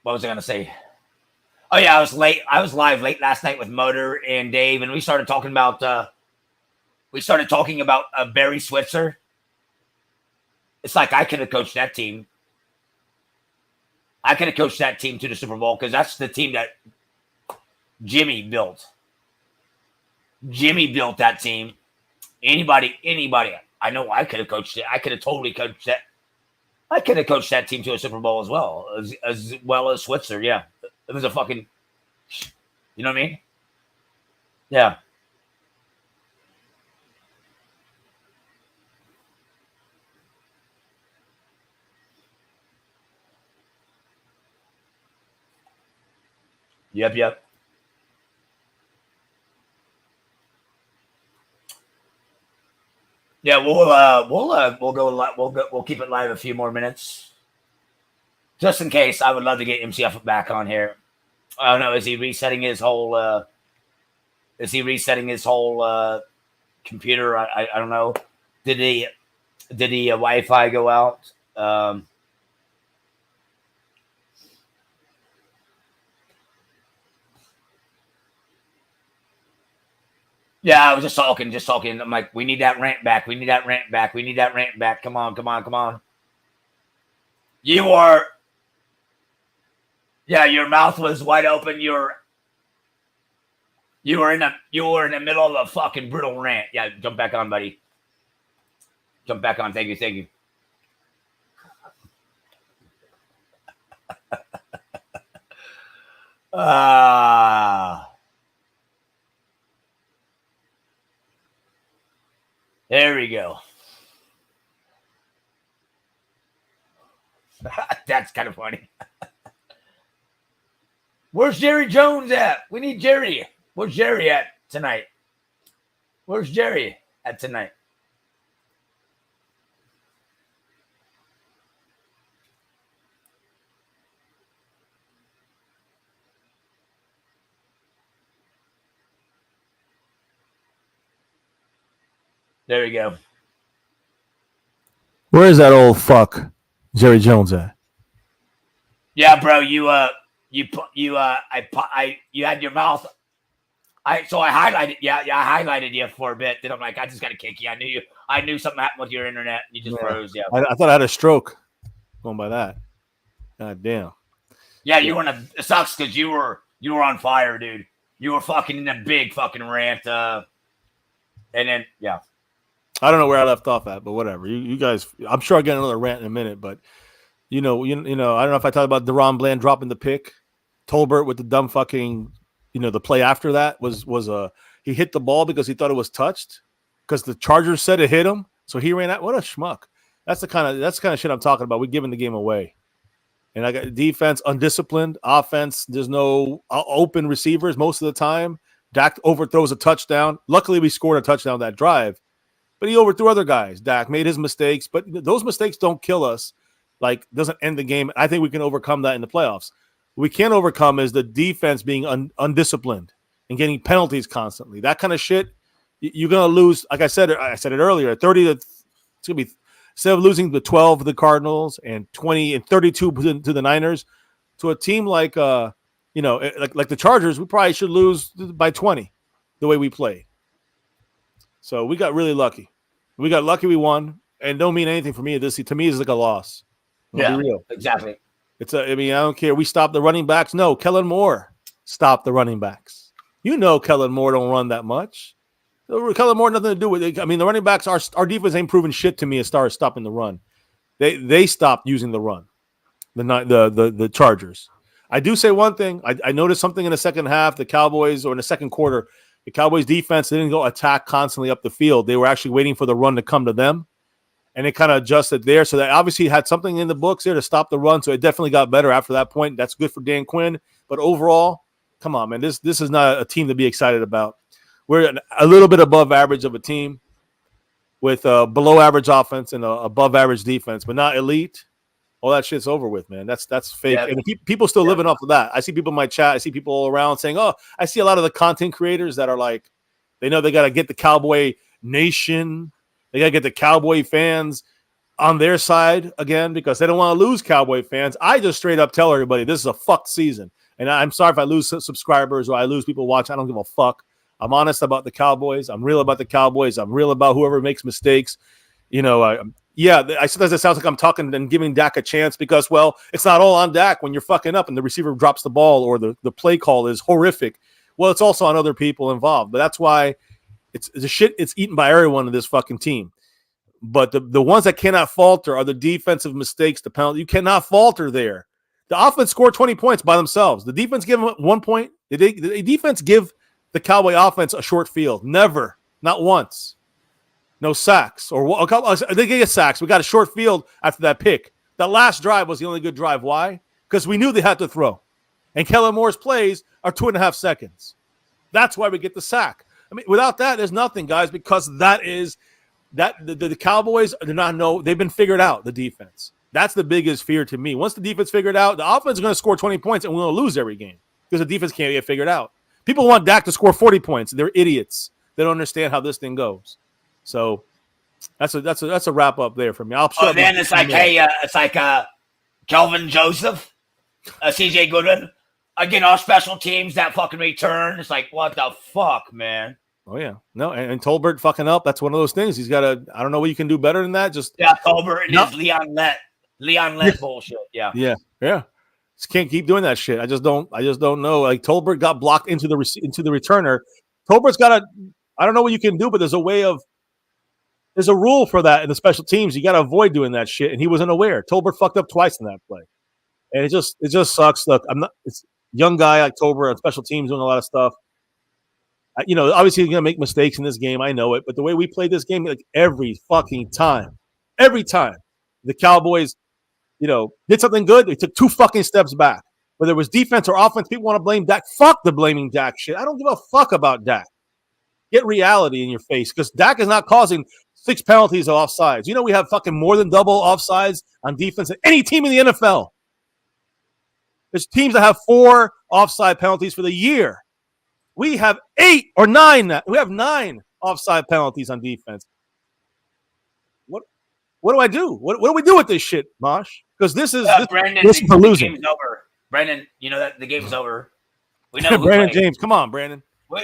was I gonna say? Oh yeah, I was late. I was live late last night with Motor and Dave, and we started talking about. Barry Switzer. It's like I could have coached that team. I could have coached that team to the Super Bowl because that's the team that Jimmy built. Jimmy built that team. Anybody. I know I could have coached it. I could have totally coached that. I could have coached that team to a Super Bowl as well as Switzer. Yeah, it was a fucking. You know what I mean? Yeah. Yep. Yeah, we'll keep it live a few more minutes, just in case. I would love to get MCF back on here. I don't know. Is he resetting his whole? Computer? I don't know. Did the Wi-Fi go out? Yeah, I was just talking. I'm like, we need that rant back. Come on. You are. Yeah, your mouth was wide open. You were in the middle of a fucking brutal rant. Yeah, jump back on, buddy. Jump back on. Thank you. There we go. That's kind of funny. Where's Jerry Jones at? We need Jerry. Where's Jerry at tonight? There we go. Where is that old fuck Jerry Jones at? Yeah, bro, you had your mouth. I highlighted. Yeah, I highlighted you for a bit. Then I'm like, I just got to kick you. I knew something happened with your internet. And you just froze. Yeah. I thought I had a stroke. Going by that. God damn. Yeah, you were in it sucks because you were on fire, dude. You were fucking in a big fucking rant. And then yeah. I don't know where I left off at, but whatever. You guys, I'm sure I'll get another rant in a minute, but I don't know if I talked about Deron Bland dropping the pick, Tolbert with the dumb fucking, the play after that was he hit the ball because he thought it was touched because the Chargers said it hit him, so he ran out. What a schmuck! That's the kind of shit I'm talking about. We're giving the game away, and I got defense undisciplined, offense. There's no open receivers most of the time. Dak overthrows a touchdown. Luckily, we scored a touchdown that drive, but he overthrew other guys. Dak made his mistakes, but those mistakes don't kill us. Like, doesn't end the game. I think we can overcome that in the playoffs. What we can't overcome is the defense being undisciplined and getting penalties constantly. That kind of shit, you're going to lose. Like I said it earlier, 30 to, it's going to be, instead of losing the 12 of the Cardinals and 20 and 32 to the Niners, to a team like, like the Chargers, we probably should lose by 20 the way we play. So we got really lucky. We got lucky we won, and don't mean anything for me. To me, it's like a loss. Yeah, be real. Exactly. I don't care. We stopped the running backs. No, Kellen Moore stopped the running backs. Kellen Moore don't run that much. Kellen Moore nothing to do with it. I mean, the running backs, our defense ain't proven shit to me as far as stopping the run. They stopped using the run. The Chargers. I do say one thing. I noticed something in the second half. The Cowboys, or in the second quarter, the Cowboys defense didn't go attack constantly up the field. They were actually waiting for the run to come to them. And it kind of adjusted there. So they obviously had something in the books there to stop the run. So it definitely got better after that point. That's good for Dan Quinn. But overall, come on, man. This is not a team to be excited about. We're a little bit above average of a team with a below average offense and a above average defense, but not elite. All that shit's over with, man. That's fake. Yeah. And people still living off of that. I see people in my chat. I see people all around saying, oh, I see a lot of the content creators that are like, they know they got to get the Cowboy Nation. They got to get the Cowboy fans on their side again because they don't want to lose Cowboy fans. I just straight up tell everybody this is a fucked season. And I'm sorry if I lose subscribers or I lose people watching. I don't give a fuck. I'm honest about the Cowboys. I'm real about the Cowboys. I'm real about whoever makes mistakes. I sometimes it sounds like I'm talking and giving Dak a chance because, well, it's not all on Dak when you're fucking up and the receiver drops the ball or the play call is horrific. Well, it's also on other people involved. But that's why it's eaten by everyone in this fucking team. But the ones that cannot falter are the defensive mistakes, the penalty. You cannot falter there. The offense scored 20 points by themselves. The defense gave them 1 point. Did the defense give the Cowboy offense a short field? Never. Not once. No sacks. They get sacks. We got a short field after that pick. That last drive was the only good drive. Why? Because we knew they had to throw. And Kellen Moore's plays are 2.5 seconds. That's why we get the sack. I mean, without that, there's nothing, guys, because the Cowboys do not know. They've been figured out, the defense. That's the biggest fear to me. Once the defense figured out, the offense is going to score 20 points and we're going to lose every game because the defense can't get figured out. People want Dak to score 40 points. They're idiots. They don't understand how this thing goes. So that's a wrap up there for me. Then it's like Kelvin Joseph, CJ Goodwin. Again, our special teams, that fucking return. It's like, what the fuck, man? Oh, yeah. No, and Tolbert fucking up. That's one of those things. He's got to – I don't know what you can do better than that. Tolbert and his Leon Lett bullshit. Yeah. Just can't keep doing that shit. I just don't know. Like, Tolbert got blocked into the returner. Tolbert's got to – I don't know what you can do, but there's a rule for that in the special teams. You got to avoid doing that shit, and he wasn't aware. Tolbert fucked up twice in that play. And it just sucks. Look, it's young guy, October, on special teams doing a lot of stuff. Obviously he's going to make mistakes in this game. I know it. But the way we play this game, like every time, the Cowboys, did something good. They took 2 fucking steps back. Whether it was defense or offense, people want to blame Dak. Fuck the blaming Dak shit. I don't give a fuck about Dak. Get reality in your face because Dak is not causing 6 penalties of offsides. We have fucking more than double offsides on defense than any team in the NFL. There's teams that have 4 offside penalties for the year. We have 8 or 9. We have 9 offside penalties on defense. What do I do? What do we do with this shit, Mosh? Because this is Brandon. This is for losing. The game's over. Brandon, that the game's over. We know Brandon James. Come on, Brandon.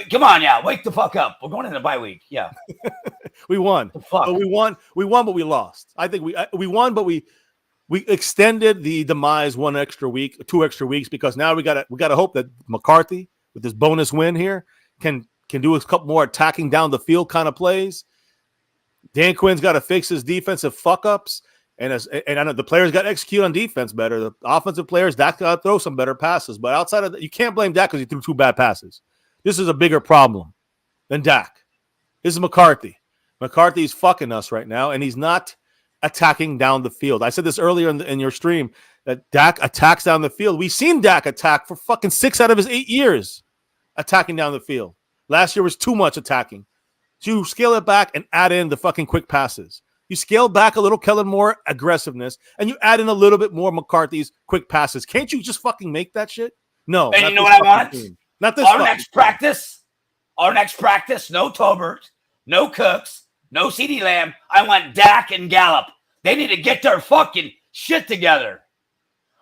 Come on, yeah. Wake the fuck up. We're going into the bye week. Yeah. We won. But we won, but we lost. I think we won, but we extended the demise 1 extra week, 2 extra weeks, because now we gotta hope that McCarthy, with this bonus win here, can do a couple more attacking down the field kind of plays. Dan Quinn's got to fix his defensive fuck-ups. And I know the players got to execute on defense better. The offensive players, Dak got to throw some better passes. But outside of that, you can't blame Dak because he threw 2 bad passes. This is a bigger problem than Dak. This is McCarthy. McCarthy's fucking us right now, and he's not attacking down the field. I said this earlier in your stream that Dak attacks down the field. We've seen Dak attack for fucking 6 out of his 8 years attacking down the field. Last year was too much attacking. So you scale it back and add in the fucking quick passes. You scale back a little Kellen Moore aggressiveness, and you add in a little bit more McCarthy's quick passes. Can't you just fucking make that shit? No. And you know what I want? Team. Not this. Our next practice, no Tolbert, no Cooks, no CeeDee Lamb. I want Dak and Gallup. They need to get their fucking shit together.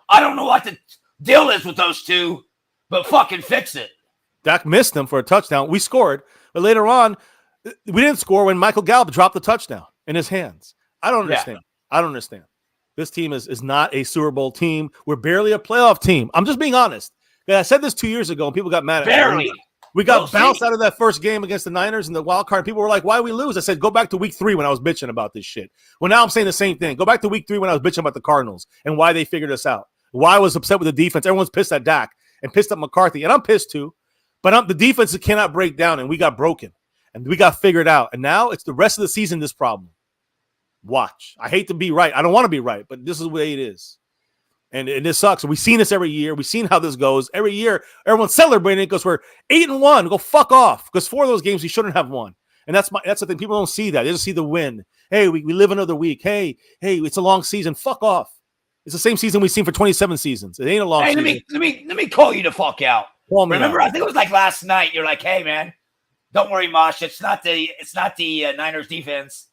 I don't know what the deal is with those two, but fucking fix it. Dak missed them for a touchdown. We scored, but later on, we didn't score when Michael Gallup dropped the touchdown in his hands. I don't understand. I don't understand. This team is not a Super Bowl team. We're barely a playoff team. I'm just being honest. I said this 2 years ago, and people got mad at me. Barely. We got bounced out of that first game against the Niners in the wild card. People were like, why we lose? I said, go back to week 3 when I was bitching about this shit. Well, now I'm saying the same thing. Go back to week 3 when I was bitching about the Cardinals and why they figured us out. Why I was upset with the defense. Everyone's pissed at Dak and pissed at McCarthy. And I'm pissed too. But the defense cannot break down, and we got broken. And we got figured out. And now it's the rest of the season, this problem. Watch. I hate to be right. I don't want to be right, but this is the way it is. And this sucks. We've seen this every year. We've seen how this goes. Every year, everyone's celebrating it because we're 8-1. Go fuck off. Because 4 of those games we shouldn't have won. And that's the thing. People don't see that. They just see the win. Hey, we live another week. Hey, it's a long season. Fuck off. It's the same season we've seen for 27 seasons. It ain't a long season. Let me call you the fuck out. Remember, I think it was like last night. You're like, hey man, don't worry, Mosh. It's not the Niners defense.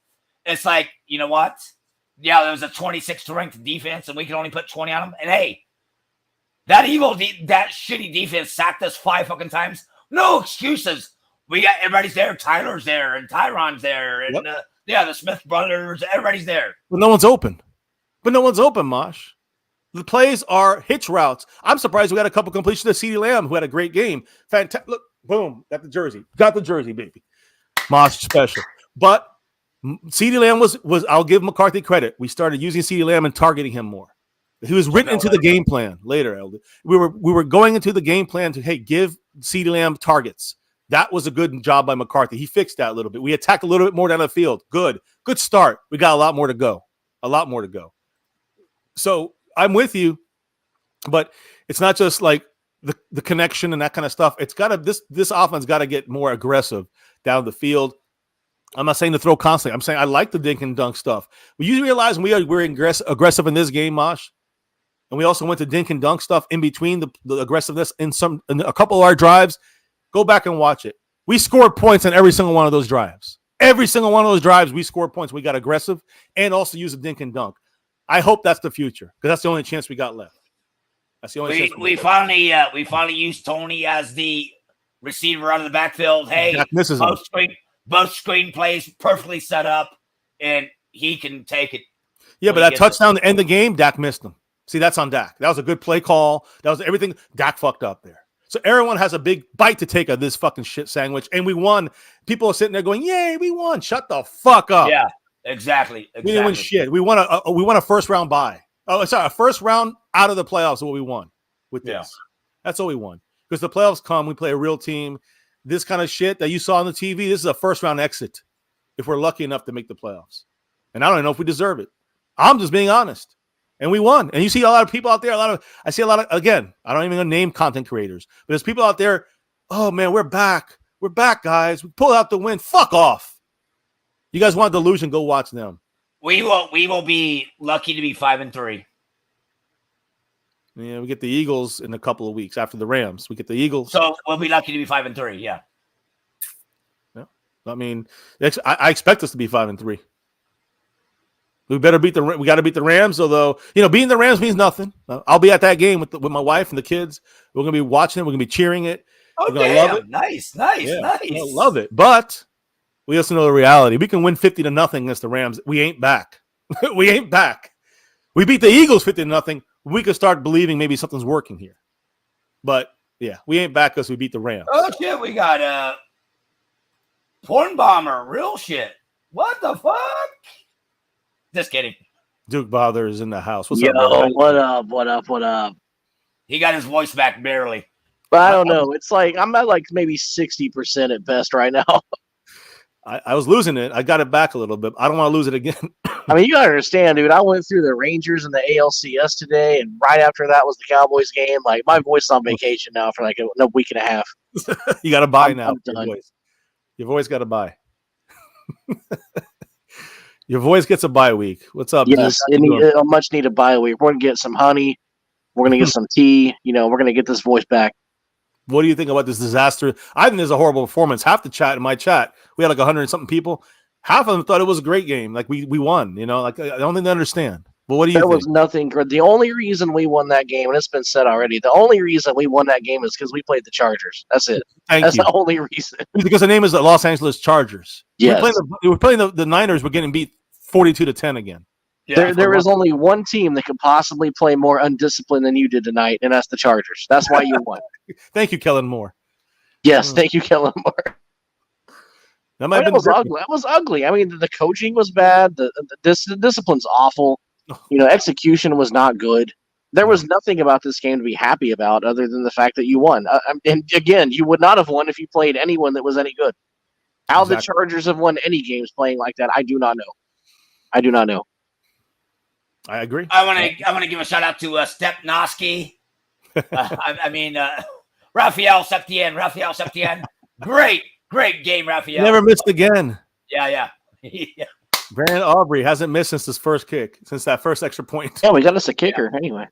It's like, you know what? Yeah, there was a 26th ranked defense, and we can only put 20 on them. And hey, that shitty defense sacked us 5 fucking times. No excuses. We got everybody's there. Tyler's there, and Tyron's there, and the Smith brothers. Everybody's there. But no one's open. Mosh. The plays are hitch routes. I'm surprised we got a couple completions to CeeDee Lamb, who had a great game. Fantastic. Look, boom, got the jersey, baby. Mosh special. But CeeDee Lamb was I'll give McCarthy credit. We started using CeeDee Lamb and targeting him more. He was written into the game plan later, Elder. We were going into the game plan to, hey, give CeeDee Lamb targets. That was a good job by McCarthy. He fixed that a little bit. We attacked a little bit more down the field. Good start. We got a lot more to go. So I'm with you, but it's not just like the connection and that kind of stuff. It's got to this offense got to get more aggressive down the field. I'm not saying to throw constantly. I'm saying I like the dink and dunk stuff. But you realize we're aggressive in this game, Mosh, and we also went to dink and dunk stuff in between the aggressiveness in a couple of our drives. Go back and watch it. We scored points on every single one of those drives. Every single one of those drives, we scored points. We got aggressive and also used a dink and dunk. I hope that's the future because that's the only chance we got left. That's the only chance we finally used Tony as the receiver out of the backfield. Hey, both screen plays perfectly set up, and he can take it. Yeah, but that touchdown to end the game, Dak missed him. See, that's on Dak. That was a good play call. That was everything. Dak fucked up there. So everyone has a big bite to take of this fucking shit sandwich, and we won. People are sitting there going, "Yay, we won!" Shut the fuck up. Yeah, exactly. We didn't win shit. We won a first round bye. Oh, sorry, a first round out of the playoffs is what we won with this. Yeah. That's all we won because the playoffs come. We play a real team. This kind of shit that you saw on the TV, this is a first round exit if we're lucky enough to make the playoffs. And I don't even know if we deserve it. I'm just being honest. And we won. And you see a lot of people out there, I see a lot of, again, I don't even know name content creators, but there's people out there, oh man, we're back. We're back, guys. We pulled out the win. Fuck off. You guys want delusion, go watch them. We will be lucky to be 5-3. Yeah, we get the Eagles in a couple of weeks after the Rams. We get the Eagles. So we'll be lucky to be 5-3, yeah. I mean, I expect us to be 5-3. We got to beat the Rams, although, beating the Rams means nothing. I'll be at that game with my wife and the kids. We're going to be watching it. We're going to be cheering it. Oh, we're damn. Love it. Nice. I love it. But we also know the reality. We can win 50-0 against the Rams. We ain't back. We ain't back. We beat the Eagles 50-0. We could start believing maybe something's working here. But, yeah, we ain't back because we beat the Rams. Oh, shit. We got Porn Bomber. Real shit. What the fuck? Just kidding. Duke Bother is in the house. What's Yo, up, brother? what up? What up? What up? He got his voice back barely. But I don't know. It's like I'm at like maybe 60% at best right now. I was losing it. I got it back a little bit. I don't want to lose it again. I mean, you gotta understand, dude. I went through the Rangers and the ALCS today, and right after that was the Cowboys game. Like my voice is on vacation now for like a week and a half. You got to buy now. I'm done. Your voice got to buy. Your voice gets a bye week. What's up? Yes, a much needed bye week. We're gonna get some honey. We're gonna get some tea. You know, we're gonna get this voice back. What do you think about this disaster? I think there's a horrible performance. Half the chat in my chat, we had like 100 and something people. Half of them thought it was a great game. Like we won, you know, like I don't think they understand. But what do you think? There was nothing good. The only reason we won that game, and it's been said already, the only reason we won that game is because we played the Chargers. That's it. That's the only reason. Because the name is the Los Angeles Chargers. Yes. We're playing the Niners. We're getting beat 42-10 again. Yeah, there is only one team that could possibly play more undisciplined than you did tonight, and that's the Chargers. That's why you won. Thank you, Kellen Moore. Yes, thank you, Kellen Moore. That was ugly. That was ugly. I mean, the coaching was bad. The discipline's awful. You know, execution was not good. There was nothing about this game to be happy about other than the fact that you won. And again, you would not have won if you played anyone that was any good. How the Chargers have won any games playing like that, I do not know. I do not know. I agree. I want to give a shout out to Stepnoski. Raphael Septien. Great game, Raphael. Never missed again. Yeah. Brandon Aubrey hasn't missed since his first kick, since that first extra point. Yeah, we got us a kicker anyway.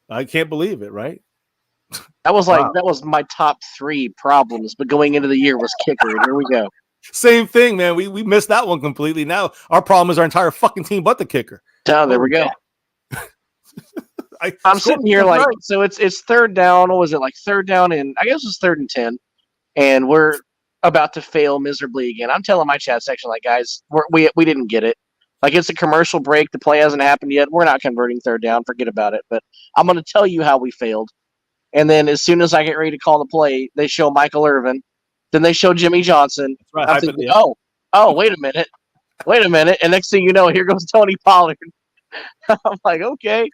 I can't believe it, right? That was my top 3 problems, but going into the year was kicker. And here we go. Same thing, man. We missed that one completely. Now our problem is our entire fucking team but the kicker. Oh, there we go. I'm sitting here like, so it's third down. What was it, like third down and I guess it was 3rd and 10, and we're about to fail miserably again. I'm telling my chat section, like, guys, we didn't get it. Like, it's a commercial break. The play hasn't happened yet. We're not converting third down. Forget about it. But I'm going to tell you how we failed. And then as soon as I get ready to call the play, they show Michael Irvin. Then they show Jimmy Johnson. Right. I'm thinking, wait a minute. And next thing you know, here goes Tony Pollard. I'm like, okay.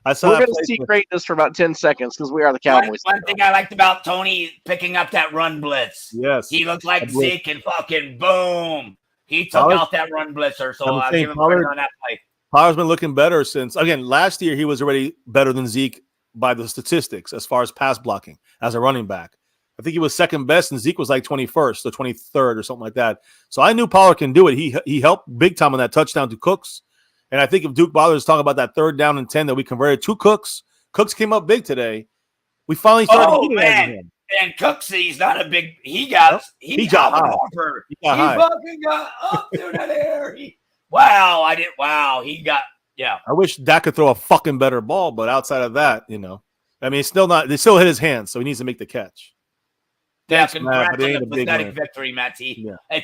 We're going to see greatness for about 10 seconds because we are the Cowboys. One thing I liked about Tony picking up that run blitz. Yes. He looked like Zeke and fucking boom. He took out that run blitzer. So I'll give him credit on that play. Pollard's been looking better since, again, last year he was already better than Zeke by the statistics as far as pass blocking as a running back. I think he was second best, and Zeke was like 21st or 23rd or something like that. So I knew Pollard can do it. He helped big time on that touchdown to Cooks. And I think if Duke Bother is talking about that 3rd down and 10 that we converted to Cooks came up big today. We finally started. Oh, man. And Cooks, he's not a big – he got high. Harper. He fucking got up through that air. He got – yeah. I wish Dak could throw a fucking better ball, but outside of that, you know. I mean, they still hit his hands, so he needs to make the catch. Yeah, congrats on the pathetic victory, Matty. Yeah. A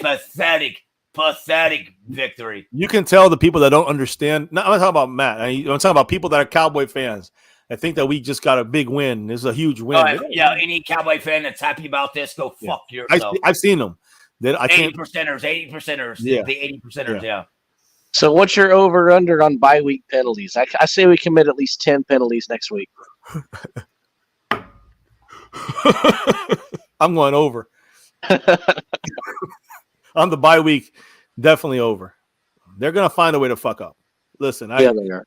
pathetic victory. You can tell the people that don't understand. No, I'm not talking about Matt. I'm talking about people that are Cowboy fans. I think that we just got a big win. This is a huge win. Any Cowboy fan that's happy about this, go fuck yourself. I've seen them. 80%ers. Yeah. The 80%ers, yeah. So what's your over-under on bye week penalties? I say we commit at least 10 penalties next week. I'm going over. On the bye week, definitely over. They're going to find a way to fuck up. Listen. They are.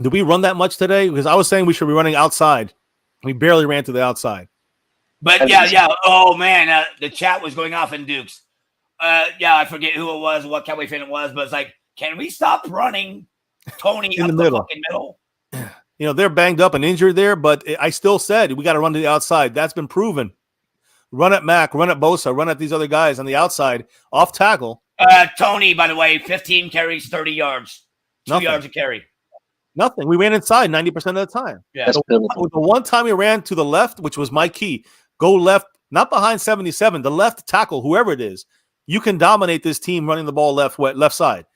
Did we run that much today? Because I was saying we should be running outside. We barely ran to the outside. But, yeah. Oh, man. The chat was going off in Dukes. I forget who it was, what Cowboy fan it was, but it's like, can we stop running Tony in up the fucking middle? You know, they're banged up and injured there, but I still said we got to run to the outside. That's been proven. Run at Mac, run at Bosa, run at these other guys on the outside, off tackle. Tony, by the way, 15 carries, 30 yards. 2 yards a carry. Nothing. We ran inside 90% of the time. Yeah. The one time we ran to the left, which was my key, go left, not behind 77, the left tackle, whoever it is. You can dominate this team running the ball left side.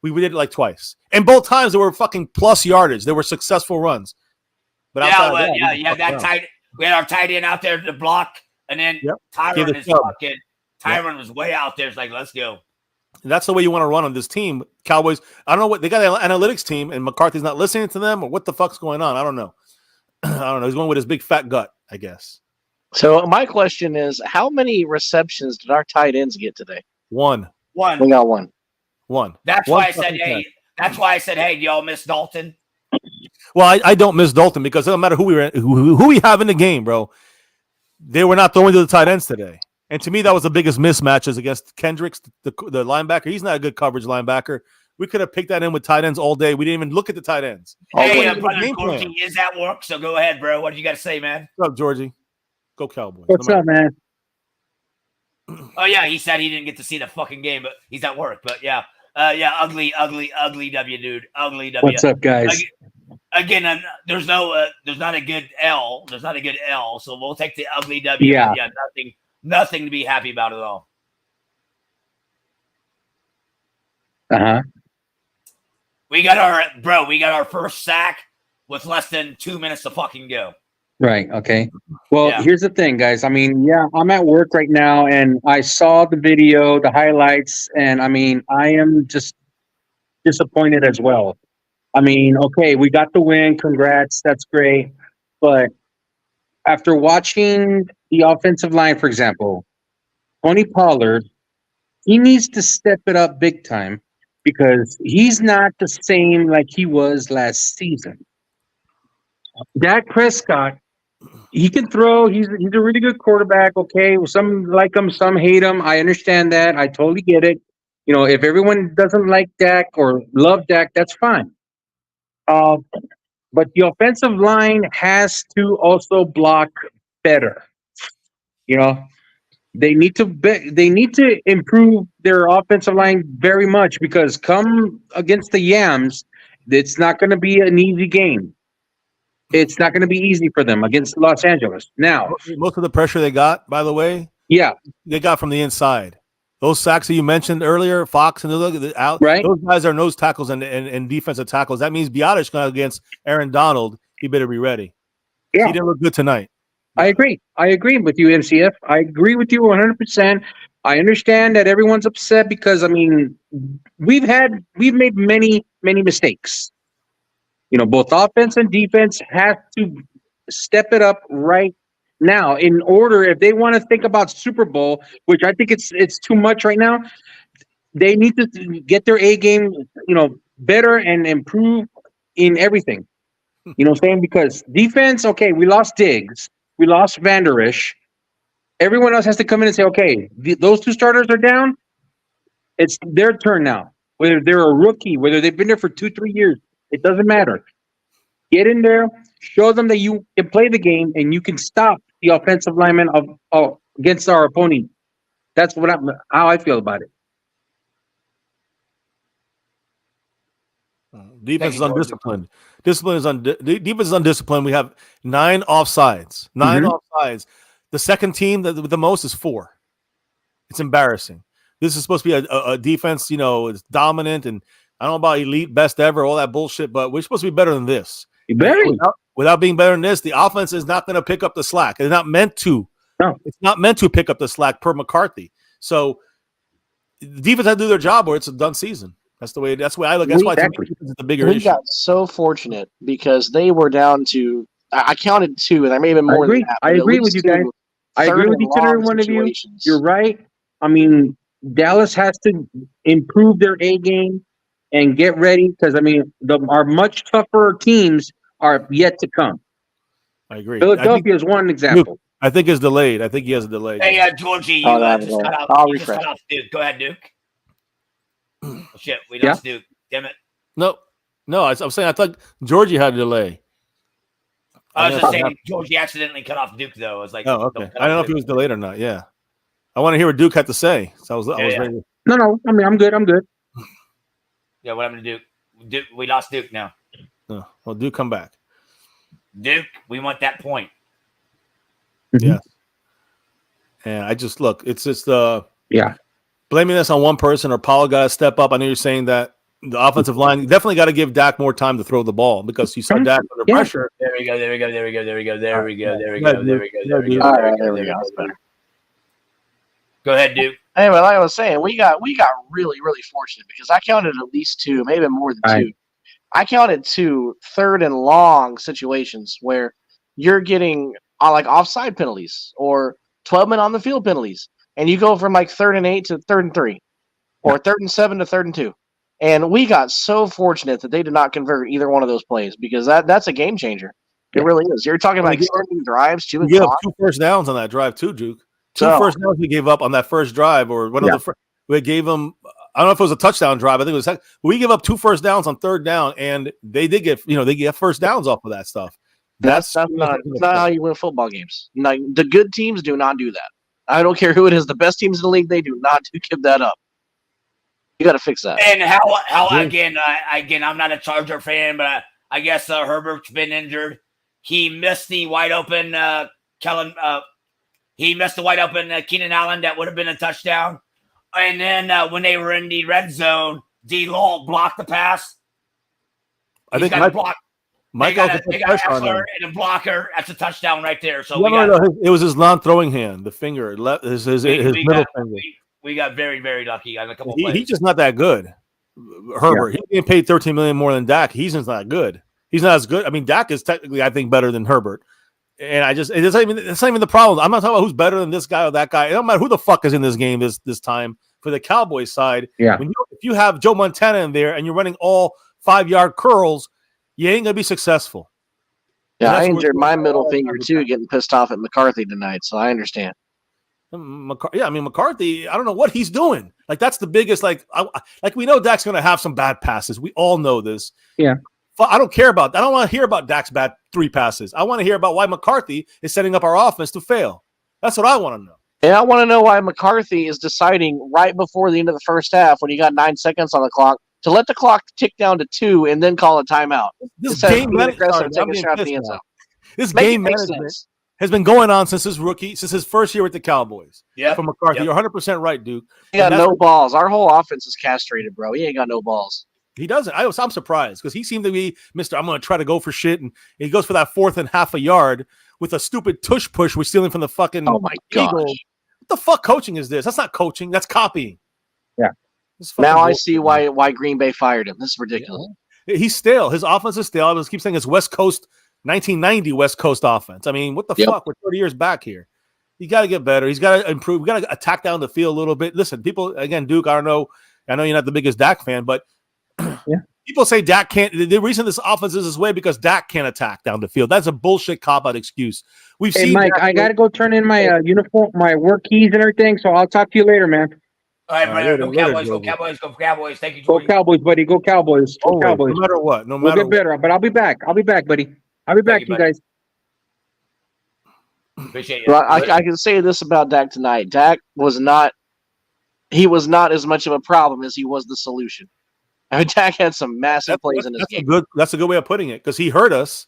We did it like twice. And both times there were fucking plus yardage. There were successful runs. But we had our tight end out there to block, and then Tyron was way out there. It's like, let's go. That's the way you want to run on this team. Cowboys, I don't know what they got an analytics team, and McCarthy's not listening to them, or what the fuck's going on. I don't know. I don't know. He's going with his big fat gut, I guess. So my question is, how many receptions did our tight ends get today? One. We got one. That's One why I said, fucking hey. That's why I said, hey, do y'all miss Dalton? Well, I don't miss Dalton because it doesn't matter who we have in the game, bro. They were not throwing to the tight ends today. And to me, that was the biggest mismatches against Kendricks, the linebacker. He's not a good coverage linebacker. We could have picked that in with tight ends all day. We didn't even look at the tight ends. Hey, brother Georgie, is that work? So go ahead, bro. What do you got to say, man? What's up, Georgie? Go Cowboys. What's up, man? Oh, yeah, he said he didn't get to see the fucking game, but he's at work. But, yeah. Ugly W, dude. Ugly W. What's up, guys? Again, there's not a good L. There's not a good L, so we'll take the ugly W. Yeah. Yeah, nothing to be happy about at all. We got our first sack with less than 2 minutes to fucking go. Right. Okay. Well, here's the thing, guys. I mean, I'm at work right now, and I saw the video, the highlights, and I mean, I am just disappointed as well. I mean, okay, we got the win. Congrats. That's great. But after watching the offensive line, for example, Tony Pollard, he needs to step it up big time because he's not the same like he was last season. Dak Prescott, he can throw. He's a really good quarterback. Okay, well, some like him, some hate him. I understand that. I totally get it. You know, if everyone doesn't like Dak or love Dak, that's fine. But the offensive line has to also block better. You know, they need to improve their offensive line very much because come against the Yams, it's not going to be an easy game. It's not going to be easy for them against Los Angeles. Now, most of the pressure they got, by the way, they got from the inside. Those sacks that you mentioned earlier, Fox and those guys are nose tackles and defensive tackles. That means Biotish going against Aaron Donald. He better be ready. Yeah. He didn't look good tonight. I agree. I agree with you, MCF. I agree with you 100%. I understand that everyone's upset because, I mean, we've made many, many mistakes. You know, both offense and defense have to step it up right now in order, if they want to think about Super Bowl, which I think it's too much right now, they need to get their A game, you know, better and improve in everything. You know what I'm saying? Because defense, okay, we lost Diggs, we lost Van Der Esch. Everyone else has to come in and say, okay, those two starters are down. It's their turn now. Whether they're a rookie, whether they've been there for 2-3 years, it doesn't matter. Get in there, show them that you can play the game and you can stop the offensive lineman of against our opponent. That's how I feel about it. Defense is undisciplined. Defense is undisciplined. We have 9 offsides. 9 offsides. The second team with the most is 4. It's embarrassing. This is supposed to be a defense, you know, it's dominant, and I don't know about elite, best ever, all that bullshit, but we're supposed to be better than this. Without being better than this, the offense is not going to pick up the slack. It's not meant to. No. It's not meant to pick up the slack per McCarthy. So the defense has to do their job or it's a done season. That's the way I look. That's why it's the bigger issue. We got so fortunate because they were down to I counted 2, and there may have been more than that. I agree with you guys. I agree with each and every one of you. You're right. I mean, Dallas has to improve their A game and get ready because, I mean, our much tougher teams are yet to come. I agree. Philadelphia is one example. I think it's delayed. I think he has a delay. Hey, Georgie, you just cut off Duke. Go ahead, Duke. Oh, shit, we lost Duke. Damn it. No, I'm saying I thought Georgie had a delay. I was just saying Georgie accidentally cut off Duke, though. I was like, oh, okay. I don't know if he was delayed or not. Yeah. I want to hear what Duke had to say. So I was ready. No. I mean, I'm good. Yeah, what happened to Duke? We lost Duke now. Oh, well, Duke, come back. Duke, we want that point. Yeah. And I just look. It's just blaming this on one person or Paul got to step up. I know you're saying that the offensive line definitely got to give Dak more time to throw the ball because you saw Dak under pressure. There we go. Go ahead, Duke. Anyway, like I was saying, we got really, really fortunate because I counted at least two, maybe more than Right. two. I counted two third and long situations where you're getting like offside penalties or 12 men on the field penalties, and you go from like 3rd and 8 to 3rd and 3, or 3rd and 7 to 3rd and 2. And we got so fortunate that they did not convert either one of those plays because that's a game changer. It really is. You're talking about extending drives, We gave up 2 first downs on that drive too, Duke. Two first downs we gave up on that first drive, or one of the first. We gave them. I don't know if it was a touchdown drive. I think it was. We gave up 2 first downs on 3rd down, and they did get. They get first downs off of that stuff. That's not how you win football games. Like, the good teams do not do that. I don't care who it is. The best teams in the league, they do not give that up. You got to fix that. And how again? I'm not a Charger fan, but I guess Herbert's been injured. He missed the wide open Kellen. He missed the wide open Keenan Allen that would have been a touchdown. And then when they were in the red zone, D-Law blocked the pass. I think Mike got Eckler and a blocker. That's a touchdown right there. So it was his non-throwing hand, the finger, his middle finger. We got very, very lucky on a couple plays. He's just not that good. Herbert, he's getting paid $13 million more than Dak. He's just not good. He's not as good. I mean, Dak is technically, I think, better than Herbert. And it's not even the problem. I'm not talking about who's better than this guy or that guy. It don't matter who the fuck is in this game this time for the Cowboys side. Yeah. If you have Joe Montana in there and you're running all 5-yard curls, you ain't gonna be successful. Yeah, I injured my middle finger too, getting pissed off at McCarthy tonight. So I understand. McCarthy, I don't know what he's doing. Like, that's the biggest. Like we know Dak's gonna have some bad passes. We all know this. Yeah. I don't care about. I don't want to hear about Dak's bad 3 passes. I want to hear about why McCarthy is setting up our offense to fail. That's what I want to know. And I want to know why McCarthy is deciding right before the end of the first half, when you got 9 seconds on the clock, to let the clock tick down to 2 and then call a timeout. This game management has been going on since his first year with the Cowboys. Yeah, from McCarthy, you're 100% right, Duke. He got no balls. Our whole offense is castrated, bro. He ain't got no balls. He doesn't. I'm surprised because he seemed to be Mr. I'm going to try to go for shit, and he goes for that 4th and half a yard with a stupid tush push we're stealing from the fucking Eagles. What the fuck coaching is this? That's not coaching. That's copying. Yeah. Now I see why Green Bay fired him. This is ridiculous. Yeah. He's stale. His offense is stale. I was keep saying it's West Coast 1990 West Coast offense. I mean, what the fuck? We're 30 years back here. You got to get better. He's got to improve. We got to attack down the field a little bit. Listen, people, again, Duke, I don't know. I know you're not the biggest Dak fan, but people say Dak can't. The reason this offense is this way because Dak can't attack down the field. That's a bullshit cop-out excuse. We've seen Mike, I got to go turn in my uniform, my work keys and everything, so I'll talk to you later, man. All right, brother. Go Cowboys, go Cowboys, go Cowboys. Thank you, Jordan. Go Cowboys, buddy. Go Cowboys. Go Cowboys. No matter what. We'll get better, but I'll be back. I'll be back, buddy. I'll be back, you guys. Appreciate you. Well, I can say this about Dak tonight. Dak was not as much of a problem as he was the solution. I mean, Dak had some massive plays in his game. That's a good way of putting it because he hurt us,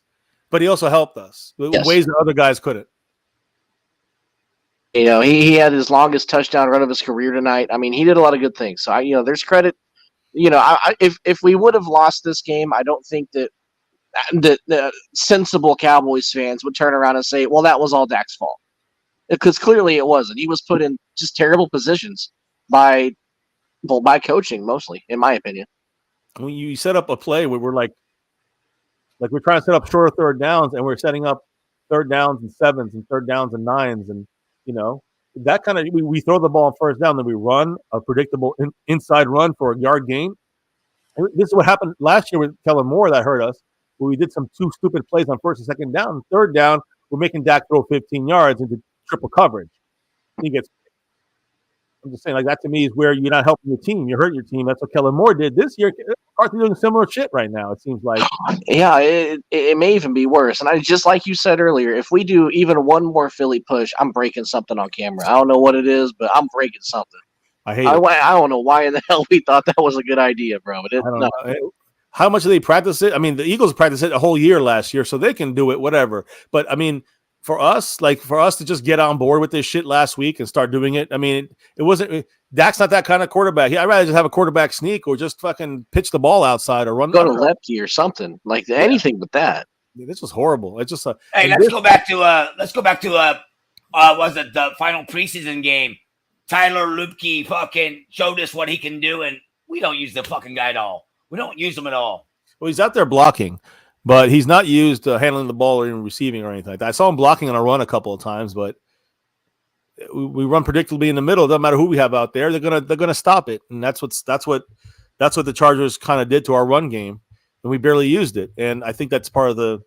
but he also helped us in ways that other guys couldn't. You know, he had his longest touchdown run of his career tonight. I mean, he did a lot of good things. So, there's credit. If we would have lost this game, I don't think that the sensible Cowboys fans would turn around and say, well, that was all Dak's fault. Because clearly it wasn't. He was put in just terrible positions by coaching, mostly, in my opinion. When you set up a play where we're like we're trying to set up shorter 3rd downs, and we're setting up 3rd downs and 7s and 3rd downs and 9s, and that kind of we throw the ball on 1st down, then we run a predictable inside run for a yard gain. And this is what happened last year with Kellen Moore that hurt us, where we did some 2 stupid plays on 1st and 2nd down. 3rd down, we're making Dak throw 15 yards into triple coverage. He gets. I'm just saying, like, that to me is where you're not helping your team. You hurt your team. That's what Kellen Moore did this year. McCarthy doing similar shit right now, it seems like. Yeah, it may even be worse. And just like you said earlier, if we do even one more Philly push, I'm breaking something on camera. I don't know what it is, but I'm breaking something. I don't know why in the hell we thought that was a good idea, bro. But how much do they practice it? I mean, the Eagles practiced it a whole year last year, so they can do it, whatever. But, I mean, for us to just get on board with this shit last week and start doing it, I mean, it wasn't – Dak's not that kind of quarterback. I'd rather just have a quarterback sneak or just fucking pitch the ball outside or run. Go to lefty or something. Like anything but that. This was horrible. It's just let's go back to was it the final preseason game Tyler Lupke fucking showed us what he can do, and we don't use the fucking guy at all. We don't use him at all. Well, he's out there blocking, but he's not used handling the ball or even receiving or anything like that. I saw him blocking on a run a couple of times, but we run predictably in the middle. It doesn't matter who we have out there; they're gonna stop it, and that's what the Chargers kind of did to our run game, and we barely used it. And I think that's part of the